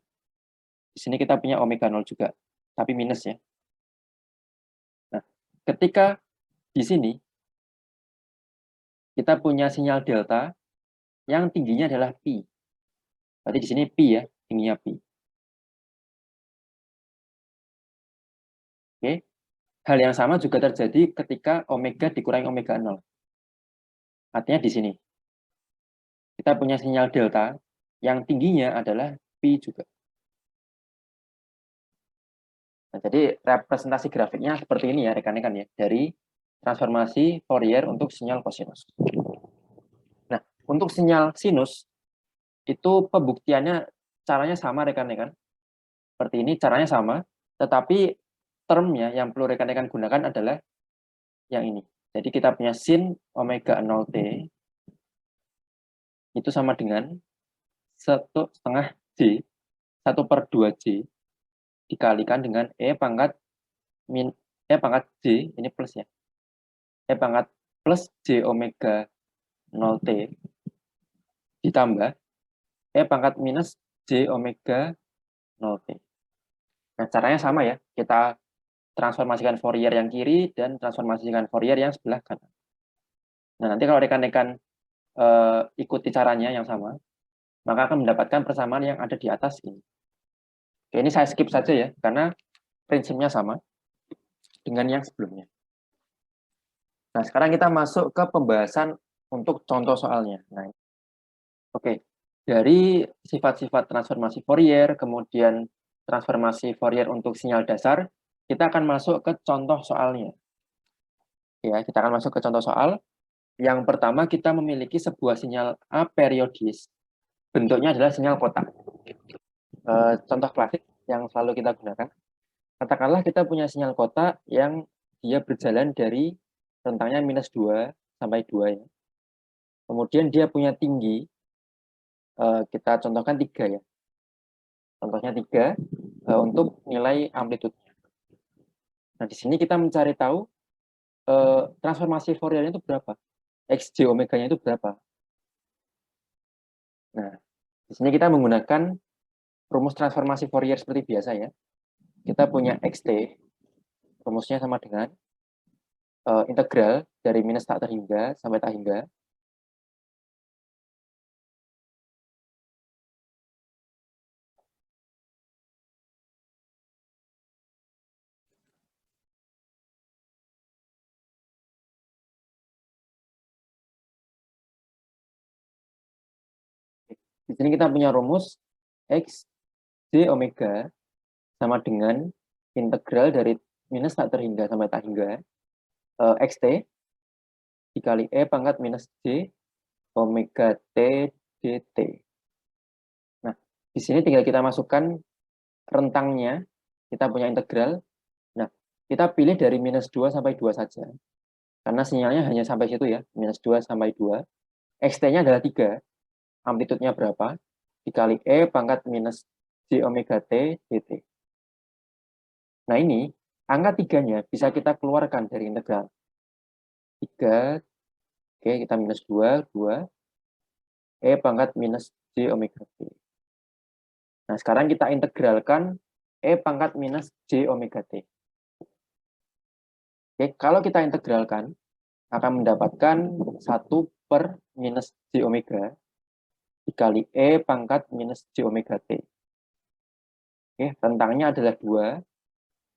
Di sini kita punya omega 0 juga, tapi minus ya. Nah, ketika di sini kita punya sinyal delta yang tingginya adalah pi. Berarti di sini pi ya, tingginya pi. Oke. Hal yang sama juga terjadi ketika omega dikurangi omega 0. Artinya di sini kita punya sinyal delta yang tingginya adalah pi juga. Nah, jadi representasi grafiknya seperti ini ya rekan-rekan ya, dari transformasi Fourier untuk sinyal kosinus. Nah, untuk sinyal sinus itu pembuktiannya caranya sama rekan-rekan. Seperti ini caranya sama, tetapi termnya yang perlu rekan-rekan gunakan adalah yang ini. Jadi kita punya sin omega 0t itu sama dengan 1/2 J, 1/2 J dikalikan dengan E pangkat J, ini plus ya, E pangkat plus J omega 0T ditambah E pangkat minus J omega 0T. Nah, caranya sama ya, kita transformasikan Fourier yang kiri dan transformasikan Fourier yang sebelah kanan. Nah, nanti kalau rekan-rekan ikuti caranya yang sama, maka akan mendapatkan persamaan yang ada di atas ini. Oke, ini saya skip saja ya, karena prinsipnya sama dengan yang sebelumnya. Nah, sekarang kita masuk ke pembahasan untuk contoh soalnya. Nah, oke, dari sifat-sifat transformasi Fourier, kemudian transformasi Fourier untuk sinyal dasar, kita akan masuk ke contoh soalnya. Ya, kita akan masuk ke contoh soal. Yang pertama, kita memiliki sebuah sinyal aperiodis. Bentuknya adalah sinyal kotak. Contoh klasik yang selalu kita gunakan. Katakanlah kita punya sinyal kotak yang dia berjalan dari rentangnya -2 sampai 2 ya. Kemudian dia punya tinggi, kita contohkan 3 ya. Contohnya 3 untuk nilai amplitude-nya. Nah, di sini kita mencari tahu transformasi Fourier-nya itu berapa? XJ omega-nya itu berapa? Nah, di sini kita menggunakan rumus transformasi Fourier seperti biasa ya. Kita punya XT, rumusnya sama dengan integral dari minus tak terhingga sampai tak hingga. Di sini kita punya rumus X J omega sama dengan integral dari minus tak terhingga sampai tak hingga XT dikali E pangkat minus J omega T dt. Nah, di sini tinggal kita masukkan rentangnya, kita punya integral. Nah, kita pilih dari -2 sampai 2 saja. Karena sinyalnya hanya sampai situ ya, -2 sampai 2. XT-nya adalah 3, amplitudenya berapa? Dikali E pangkat minus J omega T dt. Nah, ini angka 3-nya bisa kita keluarkan dari integral. 3, oke, kita minus 2, 2, E pangkat minus J omega T. Nah, sekarang kita integralkan E pangkat minus J omega T. Oke, kalau kita integralkan, akan mendapatkan 1 per minus J omega dikali E pangkat minus J omega T. Oke, rentangnya adalah 2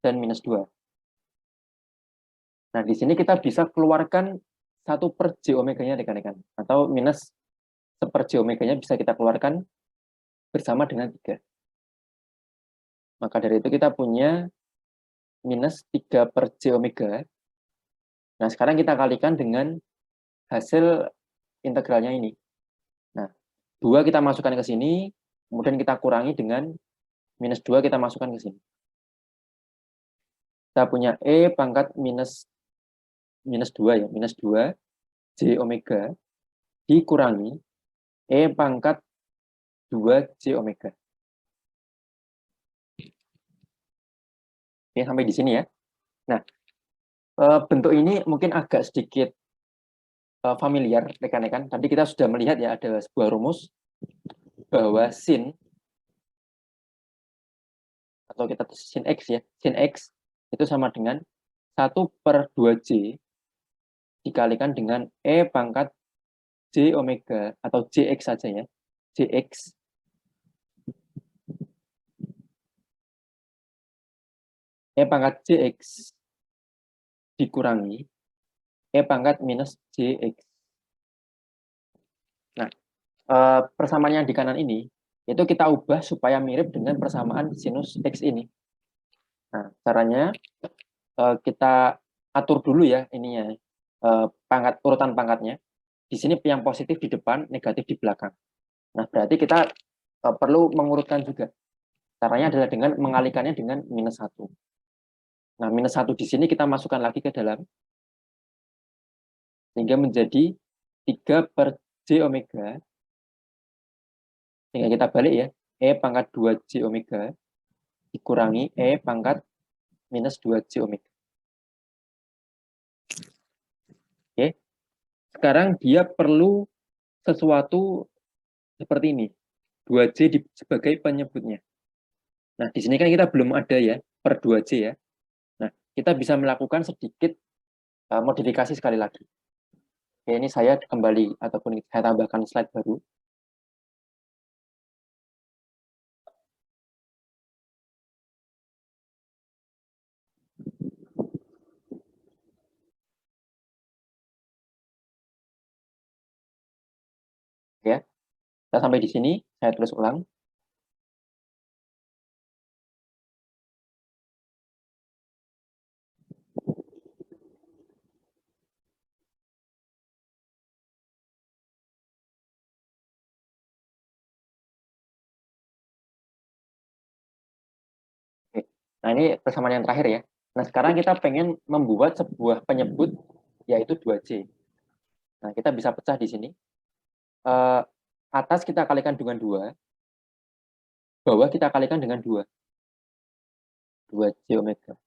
dan minus 2. Nah, di sini kita bisa keluarkan 1 per J omega-nya rekan-rekan. Atau minus 1 per J omega-nya bisa kita keluarkan bersama dengan 3. Maka dari itu kita punya minus 3 per J omega. Nah, sekarang kita kalikan dengan hasil integralnya ini. Nah, 2 kita masukkan ke sini, kemudian kita kurangi dengan minus 2 kita masukkan ke sini. Kita punya E pangkat minus 2 ya, minus 2 J omega dikurangi E pangkat 2 J omega. Oke, sampai di sini ya. Nah, Bentuk ini mungkin agak sedikit familiar, rekan-rekan. Tadi kita sudah melihat ya, ada sebuah rumus bahwa sin, atau kita sin X ya, sin X itu sama dengan 1/2J dikalikan dengan E pangkat J omega, atau JX saja ya, JX E pangkat JX dikurangi E pangkat minus JX. Nah, persamaan yang di kanan ini, itu kita ubah supaya mirip dengan persamaan sinus X ini. Nah, caranya kita atur dulu ya ininya, urutan pangkatnya. Di sini yang positif di depan, negatif di belakang. Nah, berarti kita perlu mengurutkan juga. Caranya adalah dengan mengalihkannya dengan -1. Nah, -1 di sini kita masukkan lagi ke dalam, sehingga menjadi 3/J omega, sehingga kita balik ya, E pangkat 2J omega dikurangi E pangkat minus 2J omega. Oke, sekarang dia perlu sesuatu seperti ini, 2J sebagai penyebutnya. Nah, di sini kan kita belum ada ya, per 2J ya. Nah, kita bisa melakukan sedikit modifikasi sekali lagi. Oke, ini saya kembali, ataupun saya tambahkan slide baru. Ya, kita sampai di sini, saya tulis ulang. Oke. Nah, ini persamaan yang terakhir ya. Nah, sekarang kita pengen membuat sebuah penyebut, yaitu 2J. Nah, kita bisa pecah di sini. Atas kita kalikan dengan 2, bawah kita kalikan dengan 2J omega.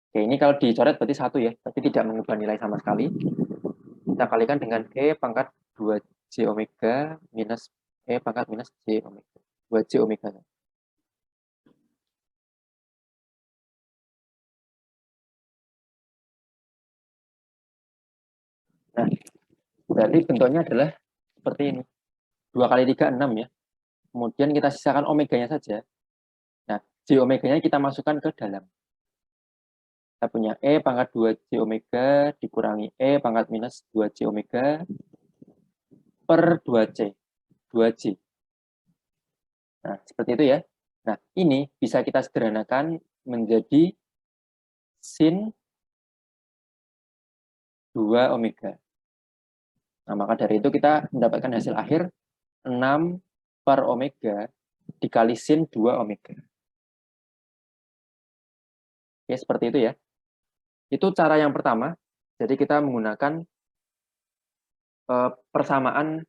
Oke, ini kalau dicoret berarti 1 ya, tapi tidak mengubah nilai sama sekali. Kita kalikan dengan E pangkat 2J omega minus E pangkat minus J omega. 2J omega. Nah, berarti bentuknya adalah seperti ini. 2 kali 3, 6 ya. Kemudian kita sisakan omeganya saja. Nah, J omeganya kita masukkan ke dalam. Kita punya E pangkat 2J omega dikurangi E pangkat minus 2J omega per 2C. 2J. Nah, seperti itu ya. Nah, ini bisa kita sederhanakan menjadi sin 2 omega. Nah, maka dari itu kita mendapatkan hasil akhir 6 per omega dikali sin 2 omega. Oke, seperti itu ya. Itu cara yang pertama. Jadi kita menggunakan persamaan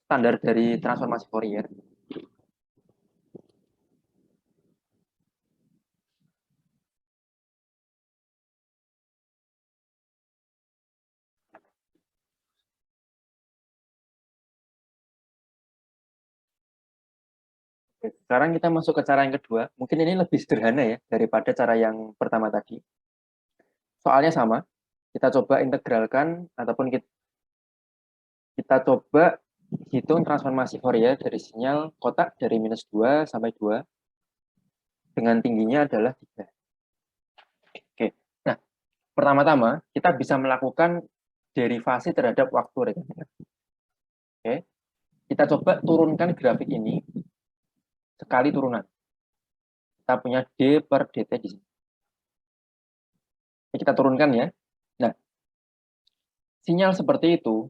standar dari transformasi Fourier. Sekarang kita masuk ke cara yang kedua. Mungkin ini lebih sederhana ya daripada cara yang pertama tadi. Soalnya sama. Kita coba integralkan, ataupun kita coba hitung transformasi Fourier dari sinyal kotak dari -2 sampai 2 dengan tingginya adalah 3. Oke. Nah, pertama-tama kita bisa melakukan derivasi terhadap waktu, rekan-rekan. Oke. Kita coba turunkan grafik ini sekali turunan. Kita punya D per dt di sini. Kita turunkan ya. Nah, sinyal seperti itu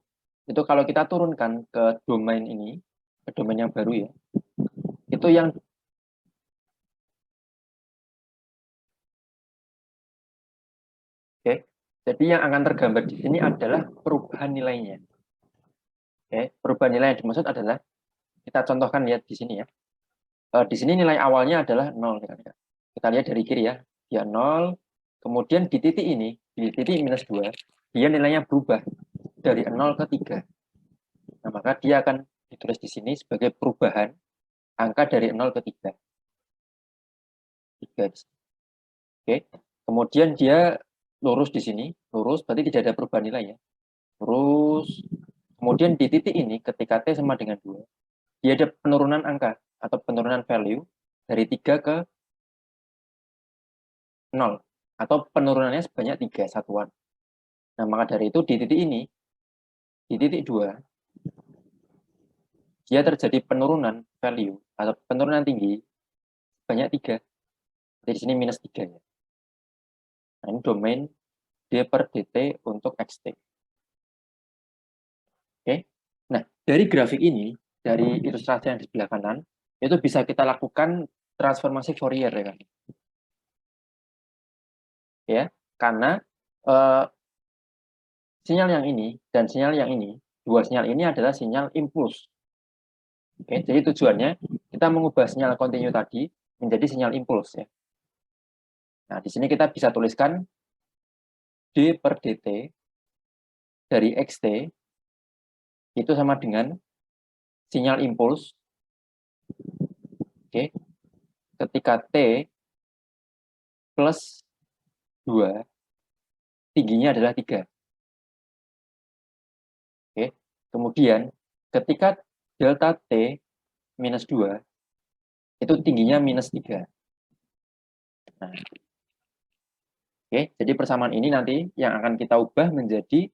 kalau kita turunkan ke domain ini, ke domain yang baru ya, itu yang oke. Jadi yang akan tergambar di sini adalah perubahan nilainya. Oke, perubahan nilai yang dimaksud adalah, kita contohkan lihat di sini ya. Di sini nilai awalnya adalah 0. Kita lihat dari kiri ya, dia 0. Kemudian di titik ini di titik minus 2, dia nilainya berubah dari 0 ke 3. Nah, maka dia akan ditulis di sini sebagai perubahan angka dari 0 ke 3. 3. Oke. Kemudian dia lurus di sini, lurus berarti tidak ada perubahan nilai ya. Lurus. Kemudian di titik ini ketika T sama dengan 2, dia ada penurunan angka atau penurunan value dari 3 ke 0 atau penurunannya sebanyak 3 satuan. Nah, maka dari itu di titik ini, di titik 2, dia terjadi penurunan value atau penurunan tinggi sebanyak 3. Di sini minus 3 ya. Nah, ini domain D per dt untuk xt. Oke. Nah, dari grafik ini, dari ilustrasi yang di sebelah kanan, itu bisa kita lakukan transformasi Fourier ya kan. Ya, karena sinyal yang ini dan sinyal yang ini, dua sinyal ini adalah sinyal impuls. Oke, jadi tujuannya kita mengubah sinyal kontinu tadi menjadi sinyal impuls ya. Nah, di sini kita bisa tuliskan D per dt dari xt itu sama dengan sinyal impuls, oke, ketika t plus 2, tingginya adalah 3. Oke. Kemudian ketika delta t minus 2, itu tingginya minus 3. Nah, oke, jadi persamaan ini nanti yang akan kita ubah menjadi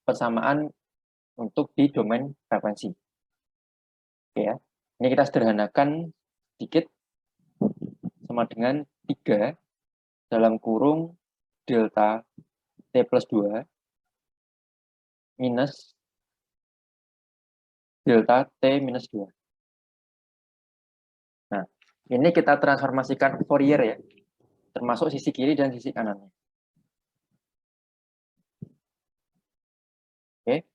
persamaan untuk di domain frekuensi. Oke ya. Ini kita sederhanakan sedikit sama dengan 3 dalam kurung delta t plus 2 minus delta t minus 2. Nah, ini kita transformasikan Fourier ya, termasuk sisi kiri dan sisi kanannya. Oke.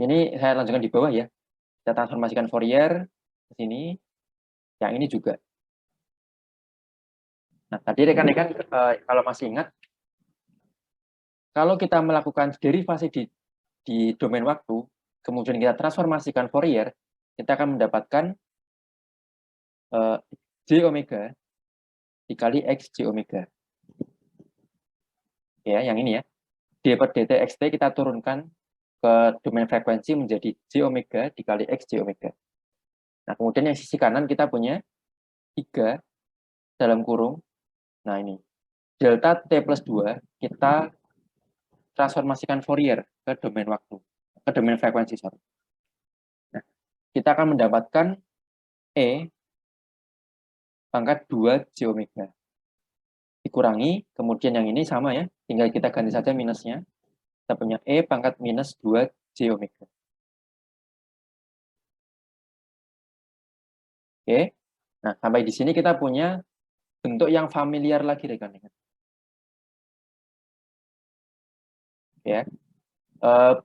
Ini saya lanjutkan di bawah ya. Kita transformasikan Fourier ke sini. Yang ini juga. Nah, tadi rekan-rekan kalau masih ingat, kalau kita melakukan derivasi di domain waktu, kemudian kita transformasikan Fourier, kita akan mendapatkan J omega dikali X J omega. Ya, yang ini ya. D per dt xt kita turunkan ke domain frekuensi menjadi J omega dikali X J omega. Nah, kemudian yang sisi kanan kita punya 3 dalam kurung. Nah, ini. Delta T plus 2 kita transformasikan Fourier ke domain waktu. Ke domain frekuensi, sorry. Nah, kita akan mendapatkan E pangkat 2 J omega. Dikurangi, kemudian yang ini sama ya, tinggal kita ganti saja minusnya. Kita punya E pangkat minus 2 J omega. Oke, nah sampai di sini kita punya bentuk yang familiar lagi rekan-rekan. Ya,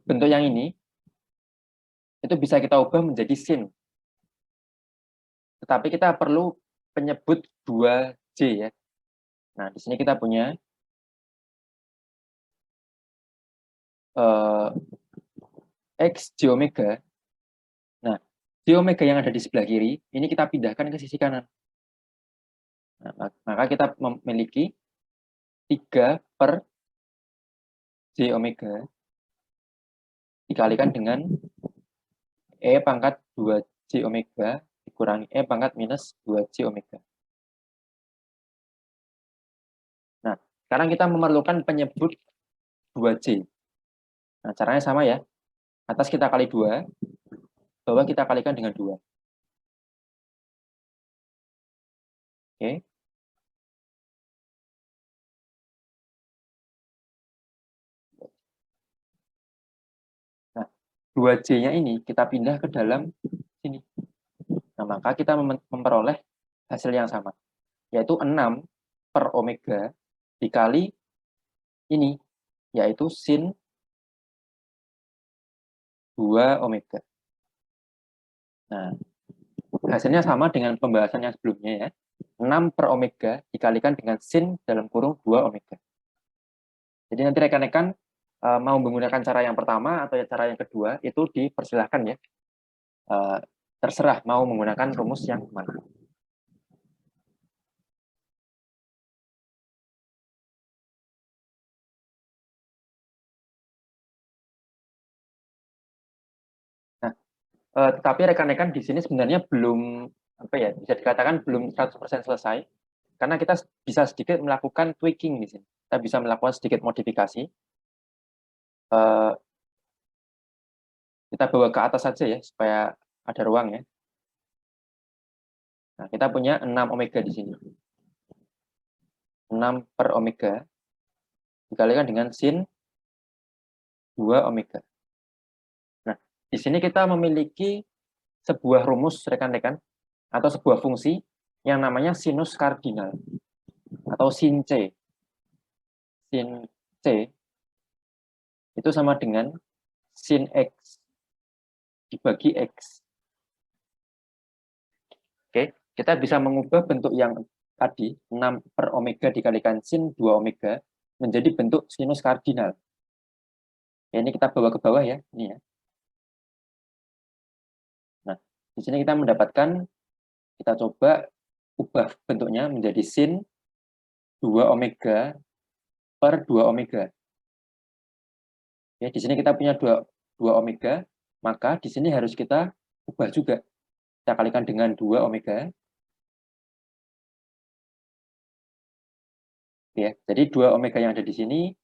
bentuk yang ini itu bisa kita ubah menjadi sin. Tetapi kita perlu penyebut 2J ya. Nah, di sini kita punya X J omega. Nah, J omega yang ada di sebelah kiri, ini kita pindahkan ke sisi kanan. Nah, maka kita memiliki 3 per J omega dikalikan dengan E pangkat 2J omega dikurangi E pangkat minus 2J omega. Nah, sekarang kita memerlukan penyebut 2J. Nah, caranya sama ya. Atas kita kali 2, bawah kita kalikan dengan 2. Oke. Nah, 2J-nya ini kita pindah ke dalam sini. Nah, maka kita memperoleh hasil yang sama, yaitu 6 per omega dikali ini, yaitu sin 2 omega. Nah, hasilnya sama dengan pembahasan yang sebelumnya ya. 6 per omega dikalikan dengan sin dalam kurung 2 omega. Jadi nanti rekan-rekan mau menggunakan cara yang pertama atau cara yang kedua, itu dipersilahkan ya. Terserah mau menggunakan rumus yang mana. Nah, tetapi rekan-rekan di sini sebenarnya belum, apa ya, bisa dikatakan belum 100% selesai, karena kita bisa sedikit melakukan tweaking di sini. Kita bisa melakukan sedikit modifikasi. Kita bawa ke atas saja ya, supaya ada ruang ya. Nah, kita punya 6 omega di sini. 6 per omega dikalikan dengan sin 2 omega. Nah, di sini kita memiliki sebuah rumus rekan-rekan, atau sebuah fungsi yang namanya sinus kardinal, atau sin C. Sin C itu sama dengan sin X dibagi X. Oke, kita bisa mengubah bentuk yang tadi, 6 per omega dikalikan sin 2 omega, menjadi bentuk sinus kardinal. Ya, ini kita bawa ke bawah ya, ini ya. Nah, di sini kita mendapatkan, kita coba ubah bentuknya menjadi sin 2 omega per 2 omega. Ya, di sini kita punya 2 omega, maka di sini harus kita ubah juga. Kita kalikan dengan 2 omega. Ya, jadi 2 omega yang ada di sini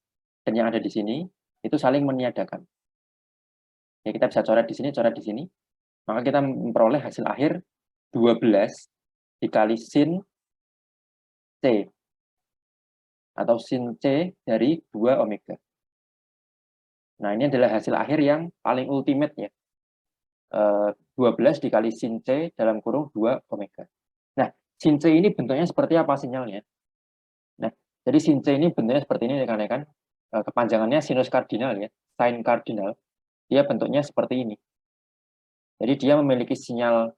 dan yang ada di sini itu saling meniadakan. Ya, kita bisa coret di sini, coret di sini. Maka kita memperoleh hasil akhir 12 dikali sin C, atau sin C dari 2 omega. Nah, ini adalah hasil akhir yang paling ultimate ya. 12 dikali sin C dalam kurung 2 omega. Nah, sin C ini bentuknya seperti apa sinyalnya? Nah, jadi sin C ini bentuknya seperti ini rekan-rekan. Kepanjangannya sinus kardinal ya, sin kardinal. Dia bentuknya seperti ini. Jadi dia memiliki sinyal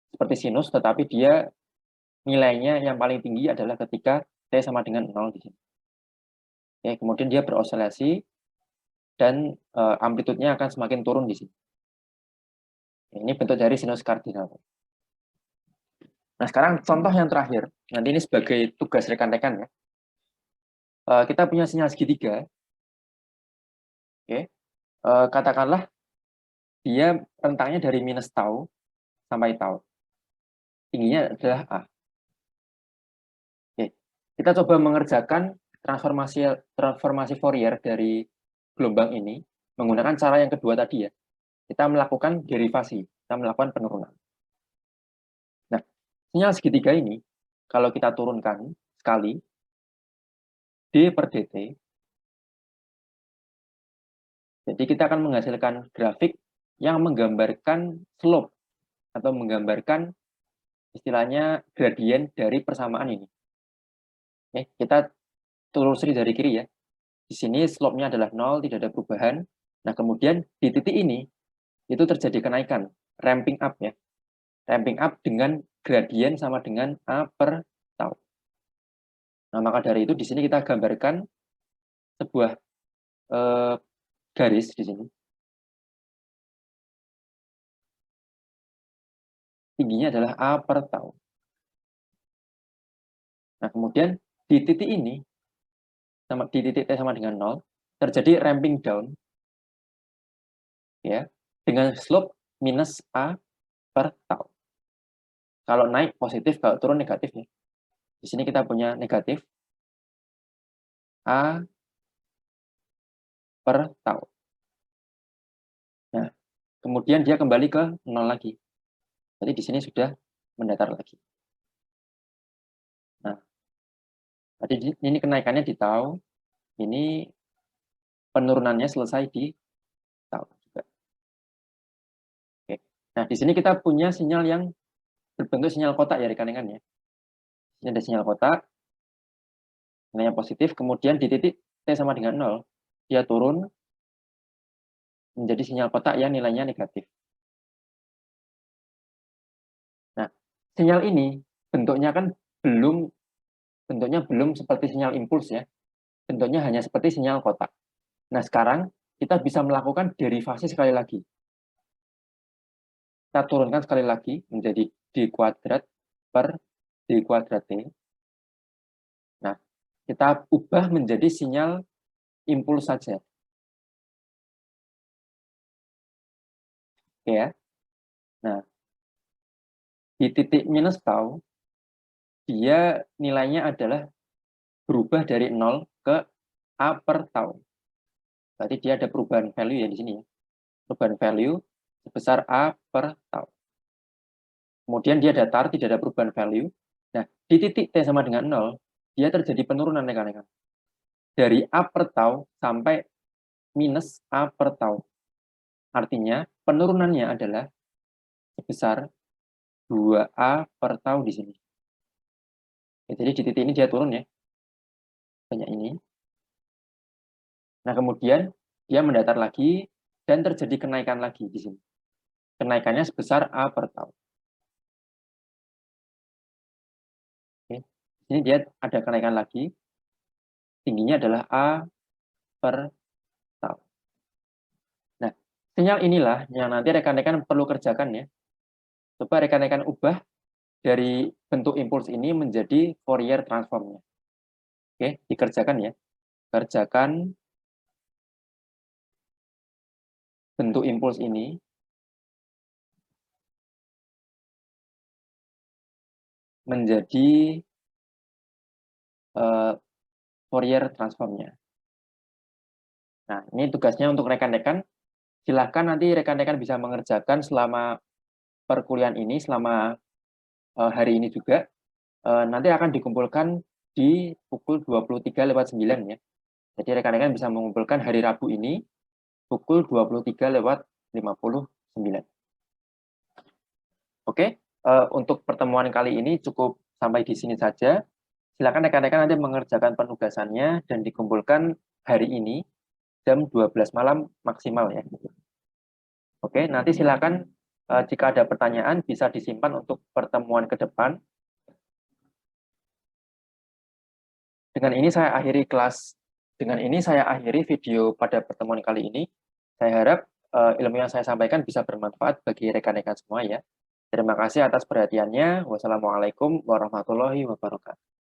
seperti sinus, tetapi dia nilainya yang paling tinggi adalah ketika T sama dengan 0 di sini. Ya, kemudian dia beroscilasi dan amplitudenya akan semakin turun di sini. Ini bentuk dari sinus kardinal. Nah, sekarang contoh yang terakhir. Nanti ini sebagai tugas rekan-rekan ya. Kita punya sinyal segitiga. Oke. Katakanlah dia rentangnya dari minus tau sampai tau. Tingginya adalah A. Oke. Kita coba mengerjakan transformasi Fourier dari gelombang ini menggunakan cara yang kedua tadi ya. Kita melakukan derivasi, kita melakukan penurunan. Nah, sinyal segitiga ini kalau kita turunkan sekali d per dt, jadi kita akan menghasilkan grafik yang menggambarkan slope atau menggambarkan istilahnya gradien dari persamaan ini. Oke, kita telusuri dari kiri ya. Di sini slope-nya adalah 0, tidak ada perubahan. Nah, kemudian di titik ini itu terjadi kenaikan, ramping up ya. Ramping up dengan gradien sama dengan A per tau. Nah, maka dari itu di sini kita gambarkan sebuah garis di sini. Tingginya adalah A per tau. Nah, kemudian di titik ini, di titik T sama dengan 0, terjadi ramping down ya, dengan slope minus A per tau. Kalau naik positif, kalau turun negatif ya. Di sini kita punya negatif A per tau. Nah, kemudian dia kembali ke 0 lagi. Jadi di sini sudah mendatar lagi. Nah, tadi ini kenaikannya di tau, ini penurunannya selesai di tau juga. Oke. Nah, di sini kita punya sinyal yang berbentuk sinyal kotak ya rekan-rekan ya. Ini ada sinyal kotak, nilainya positif, kemudian di titik T sama dengan 0, dia turun menjadi sinyal kotak yang nilainya negatif. Nah, sinyal ini bentuknya kan belum seperti sinyal impuls ya. bentuknya hanya seperti sinyal kotak. Nah, sekarang kita bisa melakukan derivasi sekali lagi. Kita turunkan sekali lagi menjadi D kuadrat per D kuadrat T. Nah, kita ubah menjadi sinyal impuls saja. Oke ya. Nah, di titik minus tau, dia nilainya adalah berubah dari 0 ke A per tau. Berarti dia ada perubahan value ya di sini ya. Perubahan value sebesar A per tau. Kemudian dia datar, tidak ada perubahan value. Nah, di titik T sama dengan 0, dia terjadi penurunan rekan-rekan. Dari A per tau sampai minus A per tau. Artinya, penurunannya adalah sebesar 2A per tau di sini. Ya, jadi di titik ini dia turun ya. Banyak ini. Nah, kemudian dia mendatar lagi dan terjadi kenaikan lagi di sini. Kenaikannya sebesar A per tau. Oke. Ini dia ada kenaikan lagi. Tingginya adalah A per tau. Nah, sinyal inilah yang nanti rekan-rekan perlu kerjakan ya. Coba rekan-rekan ubah dari bentuk impuls ini menjadi Fourier transformnya. Oke, dikerjakan ya. Kerjakan bentuk impuls ini menjadi Fourier transformnya. Nah, ini tugasnya untuk rekan-rekan. Silahkan nanti rekan-rekan bisa mengerjakan selama perkuliahan ini, selama hari ini juga. Nanti akan dikumpulkan di pukul 23:09 ya. Jadi rekan-rekan bisa mengumpulkan hari Rabu ini pukul 23:59. Oke, untuk pertemuan kali ini cukup sampai di sini saja. Silakan rekan-rekan nanti mengerjakan penugasannya dan dikumpulkan hari ini jam 12 malam maksimal ya. Oke, nanti silakan jika ada pertanyaan bisa disimpan untuk pertemuan ke depan. Dengan ini saya akhiri video pada pertemuan kali ini. Saya harap ilmu yang saya sampaikan bisa bermanfaat bagi rekan-rekan semua ya. Terima kasih atas perhatiannya. Wassalamualaikum warahmatullahi wabarakatuh.